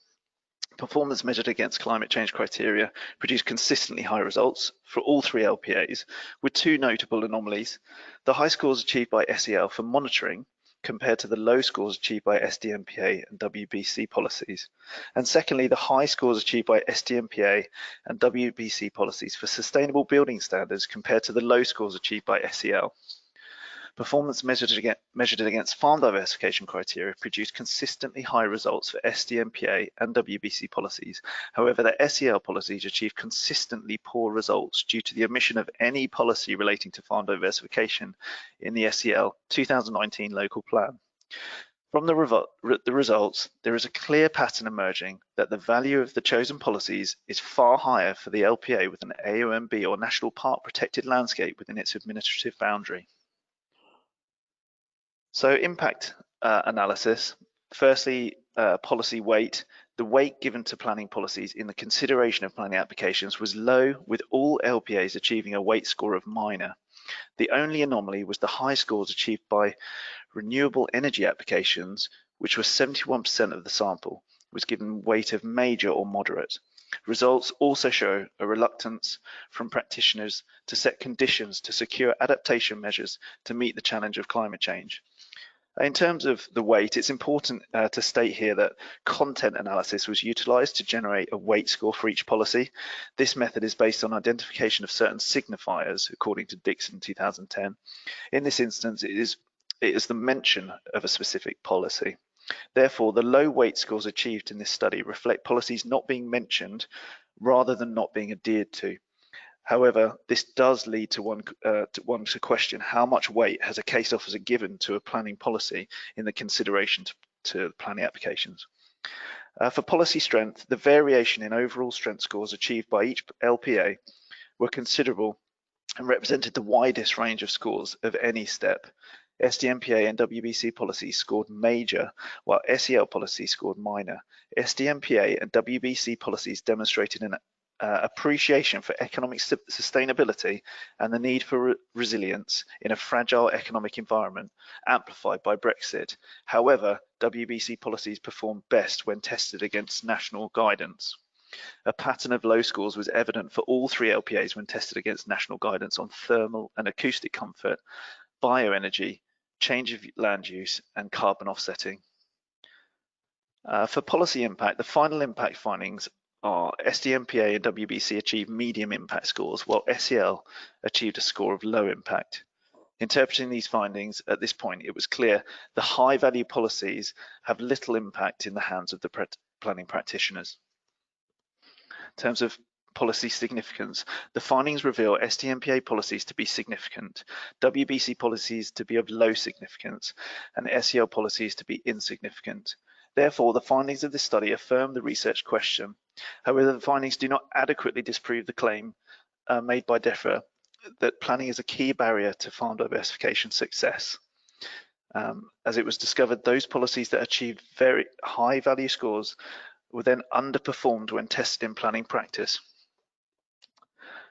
performance measured against climate change criteria produced consistently high results for all 3 LPAs, with 2 notable anomalies: the high scores achieved by SEL for monitoring compared to the low scores achieved by SDMPA and WBC policies. And secondly, the high scores achieved by SDMPA and WBC policies for sustainable building standards compared to the low scores achieved by SEL. Performance measured against farm diversification criteria produced consistently high results for SDMPA and WBC policies. However, the SEL policies achieved consistently poor results due to the omission of any policy relating to farm diversification in the SEL 2019 local plan. From the results, there is a clear pattern emerging that the value of the chosen policies is far higher for the LPA with an AOMB or National Park Protected Landscape within its administrative boundary. So impact analysis. Firstly, policy weight. The weight given to planning policies in the consideration of planning applications was low, with all LPAs achieving a weight score of minor. The only anomaly was the high scores achieved by renewable energy applications, which was 71% of the sample, was given weight of major or moderate. Results also show a reluctance from practitioners to set conditions to secure adaptation measures to meet the challenge of climate change. In terms of the weight, it's important to state here that content analysis was utilized to generate a weight score for each policy. This method is based on identification of certain signifiers, according to Dixon 2010. In this instance, it is the mention of a specific policy. Therefore, the low weight scores achieved in this study reflect policies not being mentioned rather than not being adhered to. However, this does lead to one to question how much weight has a case officer given to a planning policy in the consideration to planning applications. For policy strength, the variation in overall strength scores achieved by each LPA were considerable and represented the widest range of scores of any step. SDMPA and WBC policies scored major, while SEL policies scored minor. SDMPA and WBC policies demonstrated an appreciation for economic sustainability and the need for resilience in a fragile economic environment, amplified by Brexit. However, WBC policies performed best when tested against national guidance. A pattern of low scores was evident for all three LPAs when tested against national guidance on thermal and acoustic comfort, bioenergy, change of land use, and carbon offsetting. For policy impact, the final impact findings are SDMPA and WBC achieved medium impact scores, while SEL achieved a score of low impact. Interpreting these findings, at this point, it was clear the high value policies have little impact in the hands of the planning practitioners. In terms of policy significance, the findings reveal SDMPA policies to be significant, WBC policies to be of low significance, and SEL policies to be insignificant. Therefore, the findings of this study affirm the research question. However, the findings do not adequately disprove the claim made by DEFRA that planning is a key barrier to farm diversification success. As it was discovered, those policies that achieved very high value scores were then underperformed when tested in planning practice.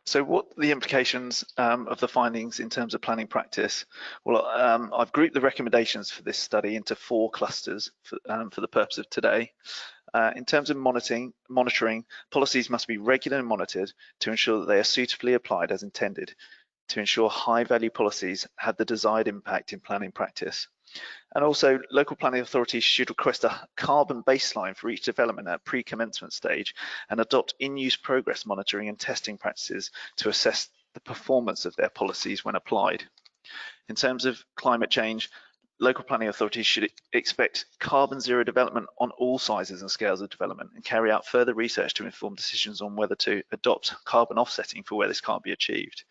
So what are the implications of the findings in terms of planning practice? Well, I've grouped the recommendations for this study into 4 clusters for the purpose of today. In terms of monitoring, policies must be regularly monitored to ensure that they are suitably applied as intended, to ensure high value policies have the desired impact in planning practice. And also, local planning authorities should request a carbon baseline for each development at pre-commencement stage and adopt in-use progress monitoring and testing practices to assess the performance of their policies when applied. In terms of climate change, local planning authorities should expect carbon zero development on all sizes and scales of development and carry out further research to inform decisions on whether to adopt carbon offsetting for where this can't be achieved.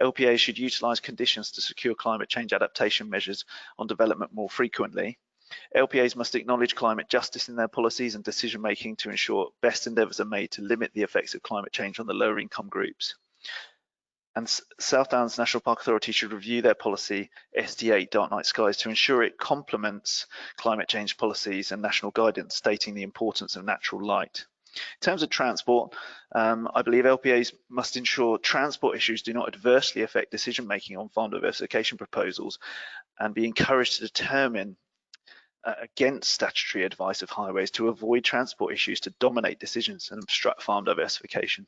LPAs should utilise conditions to secure climate change adaptation measures on development more frequently. LPAs must acknowledge climate justice in their policies and decision making to ensure best endeavours are made to limit the effects of climate change on the lower income groups. And South Downs National Park Authority should review their policy SD8 Dark Night Skies to ensure it complements climate change policies and national guidance stating the importance of natural light. In terms of transport, I believe LPAs must ensure transport issues do not adversely affect decision making on farm diversification proposals and be encouraged to determine against statutory advice of highways to avoid transport issues to dominate decisions and obstruct farm diversification.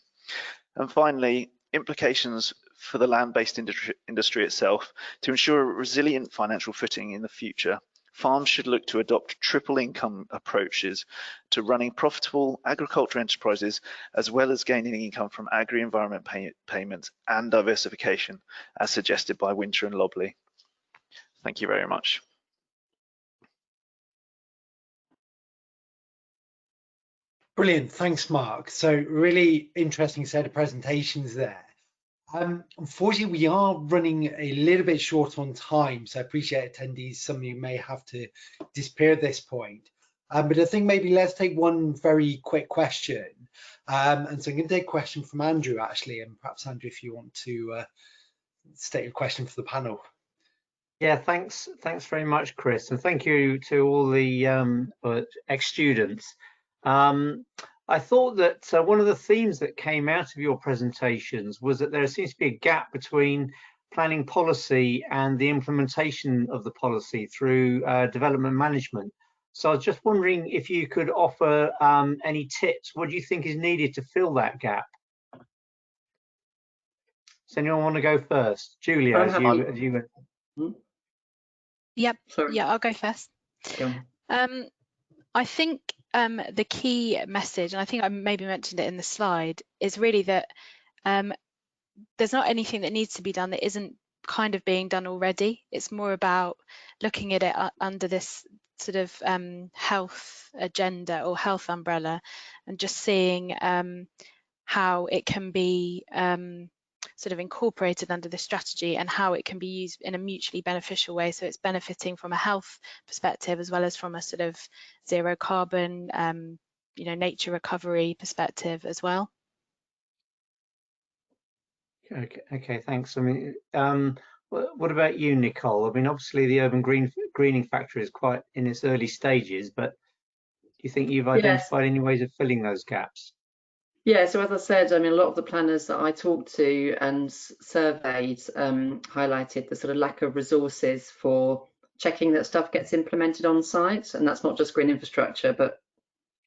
And finally, implications for the land-based industry itself. To ensure a resilient financial footing in the future, farms should look to adopt triple income approaches to running profitable agricultural enterprises, as well as gaining income from agri-environment payments and diversification, as suggested by Winter and Lobley. Thank you very much. Brilliant, thanks Mark. So really interesting set of presentations there. Unfortunately, we are running a little bit short on time, so I appreciate attendees. Some of you may have to disappear at this point. But I think maybe let's take one very quick question. And so I'm going to take a question from Andrew, actually, and perhaps Andrew, if you want to state a question for the panel. Yeah, thanks very much, Chris, and thank you to all the ex-students. I thought that one of the themes that came out of your presentations was that there seems to be a gap between planning policy and the implementation of the policy through development management. So I was just wondering if you could offer any tips. What do you think is needed to fill that gap? Does anyone want to go first? Julia, as you Yep. Sorry. Yeah, I'll go first. I think the key message, and I think I maybe mentioned it in the slide, is really that there's not anything that needs to be done that isn't kind of being done already. It's more about looking at it under this sort of health agenda or health umbrella, and just seeing how it can be sort of incorporated under the strategy and how it can be used in a mutually beneficial way, so it's benefiting from a health perspective as well as from a sort of zero carbon nature recovery perspective as well. Okay, thanks. I mean, What about you, Nicole? I mean, obviously the urban greening factor is quite in its early stages, but do you think you've identified any ways of filling those gaps? Yeah, so as I said, I mean, a lot of the planners that I talked to and surveyed highlighted the sort of lack of resources for checking that stuff gets implemented on site, and that's not just green infrastructure, but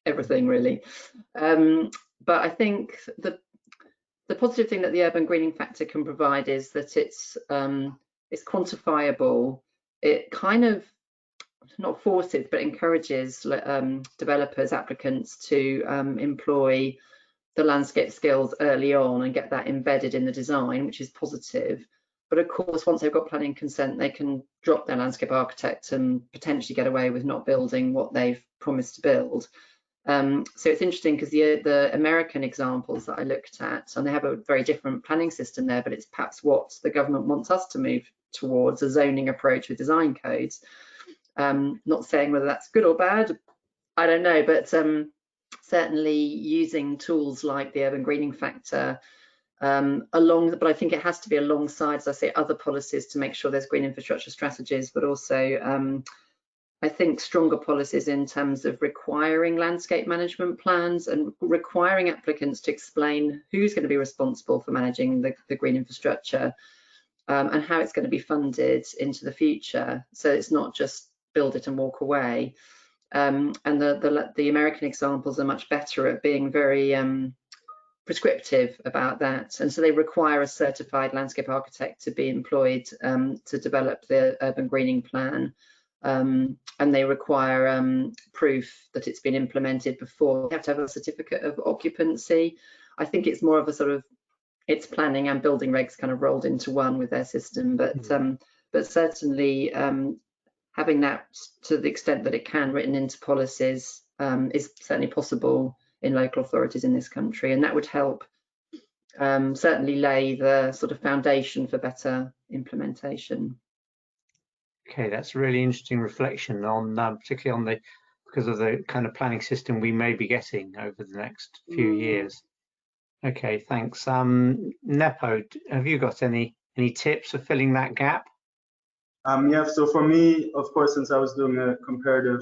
everything really. But I think the positive thing that the urban greening factor can provide is that it's quantifiable. It kind of not forces, but encourages developers, applicants to employ the landscape skills early on and get that embedded in the design, which is positive. But of course, once they've got planning consent, they can drop their landscape architect and potentially get away with not building what they've promised to build. So it's interesting because the American examples that I looked at, and they have a very different planning system there, but it's perhaps what the government wants us to move towards, a zoning approach with design codes. Not saying whether that's good or bad, I don't know, but certainly using tools like the urban greening factor but I think it has to be alongside, as I say, other policies to make sure there's green infrastructure strategies, but also I think stronger policies in terms of requiring landscape management plans and requiring applicants to explain who's going to be responsible for managing the green infrastructure and how it's going to be funded into the future. So it's not just build it and walk away. And the American examples are much better at being very prescriptive about that, and so they require a certified landscape architect to be employed to develop the urban greening plan, and they require proof that it's been implemented before. They have to have a certificate of occupancy. I think it's more of a sort of, it's planning and building regs kind of rolled into one with their system, but certainly having that to the extent that it can written into policies is certainly possible in local authorities in this country, and that would help certainly lay the sort of foundation for better implementation. Okay, that's a really interesting reflection on particularly on because of the kind of planning system we may be getting over the next few years. Okay, thanks. Nepo, have you got any tips for filling that gap? Yeah, so for me, of course, since I was doing a comparative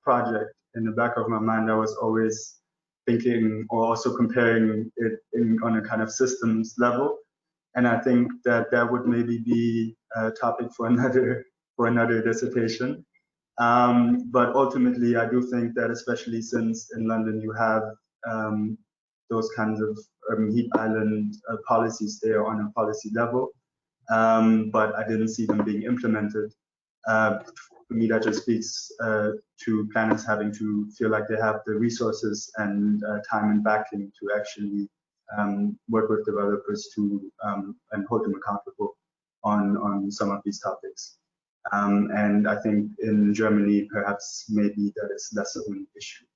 project, in the back of my mind, I was always thinking or also comparing it on a kind of systems level. And I think that would maybe be a topic for another dissertation. But ultimately, I do think that, especially since in London you have those kinds of urban heat island policies there on a policy level, but I didn't see them being implemented. For me, that just speaks to planners having to feel like they have the resources and time and backing to actually work with developers to and hold them accountable on some of these topics. And I think in Germany, perhaps maybe that is less of an issue.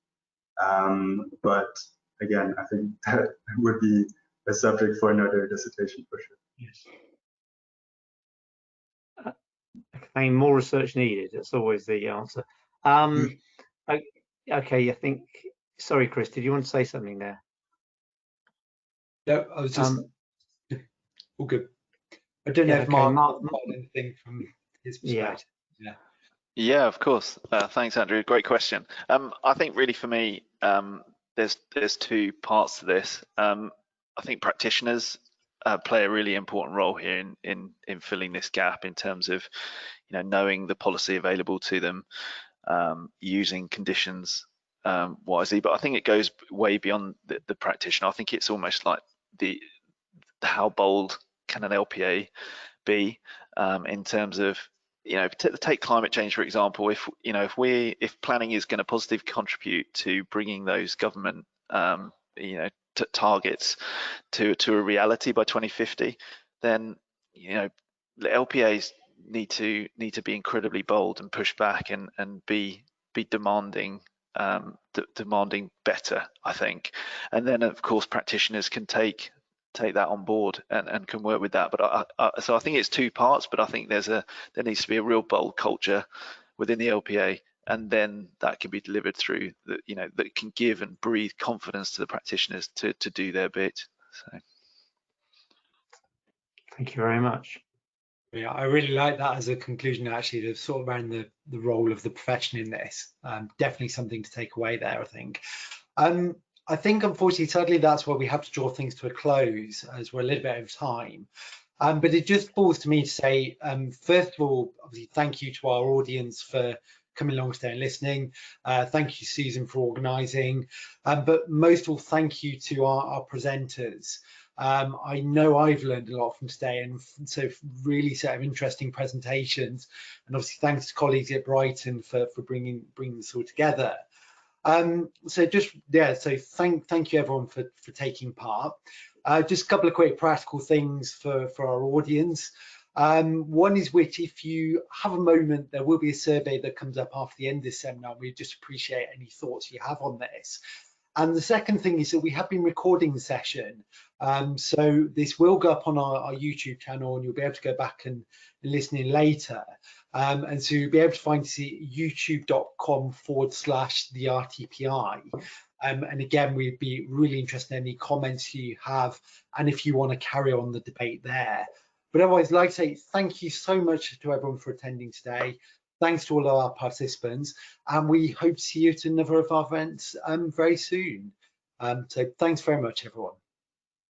But again, I think that would be a subject for another dissertation for sure. Yes. I mean, more research needed. That's always the answer. Okay, I think. Sorry, Chris, did you want to say something there? No, I was just all good. I don't know if Mark got anything from his perspective. Yeah, of course. Thanks, Andrew. Great question. I think really for me, there's two parts to this. I think practitioners play a really important role here in filling this gap in terms of, knowing the policy available to them, using conditions wisely. But I think it goes way beyond the practitioner. I think it's almost like how bold can an LPA be in terms of, take climate change for example. If planning is going to positively contribute to bringing those government targets to a reality by 2050, then the LPAs need to be incredibly bold and push back and be demanding better, I think. And then of course practitioners can take that on board and can work with that. But so I think it's two parts, but I think there needs to be a real bold culture within the LPA, and then that can be delivered through that can give and breathe confidence to the practitioners to do their bit. So thank you very much. Yeah, I really like that as a conclusion, actually, to sort of around the role of the profession in this. Definitely something to take away there, I think. I think, unfortunately, sadly, that's where we have to draw things to a close, as we're a little bit over time. But it just falls to me to say, first of all, obviously, thank you to our audience for coming along today and listening. Thank you, Susan, for organising. But most of all, thank you to our presenters. I know I've learned a lot from today, and so really set of interesting presentations. And obviously, thanks to colleagues at Brighton for bringing this all together. So just, yeah, so thank you everyone for taking part. Just a couple of quick practical things for our audience. One is which, if you have a moment, there will be a survey that comes up after the end of this seminar. We just appreciate any thoughts you have on this. And the second thing is that we have been recording the session. So this will go up on our YouTube channel, and you'll be able to go back and listen in later. And so you'll be able to find youtube.com/the RTPI. And again, we'd be really interested in any comments you have, and if you want to carry on the debate there. But otherwise, like I say, thank you so much to everyone for attending today. Thanks to all of our participants, and we hope to see you at another of our events very soon. So thanks very much, everyone.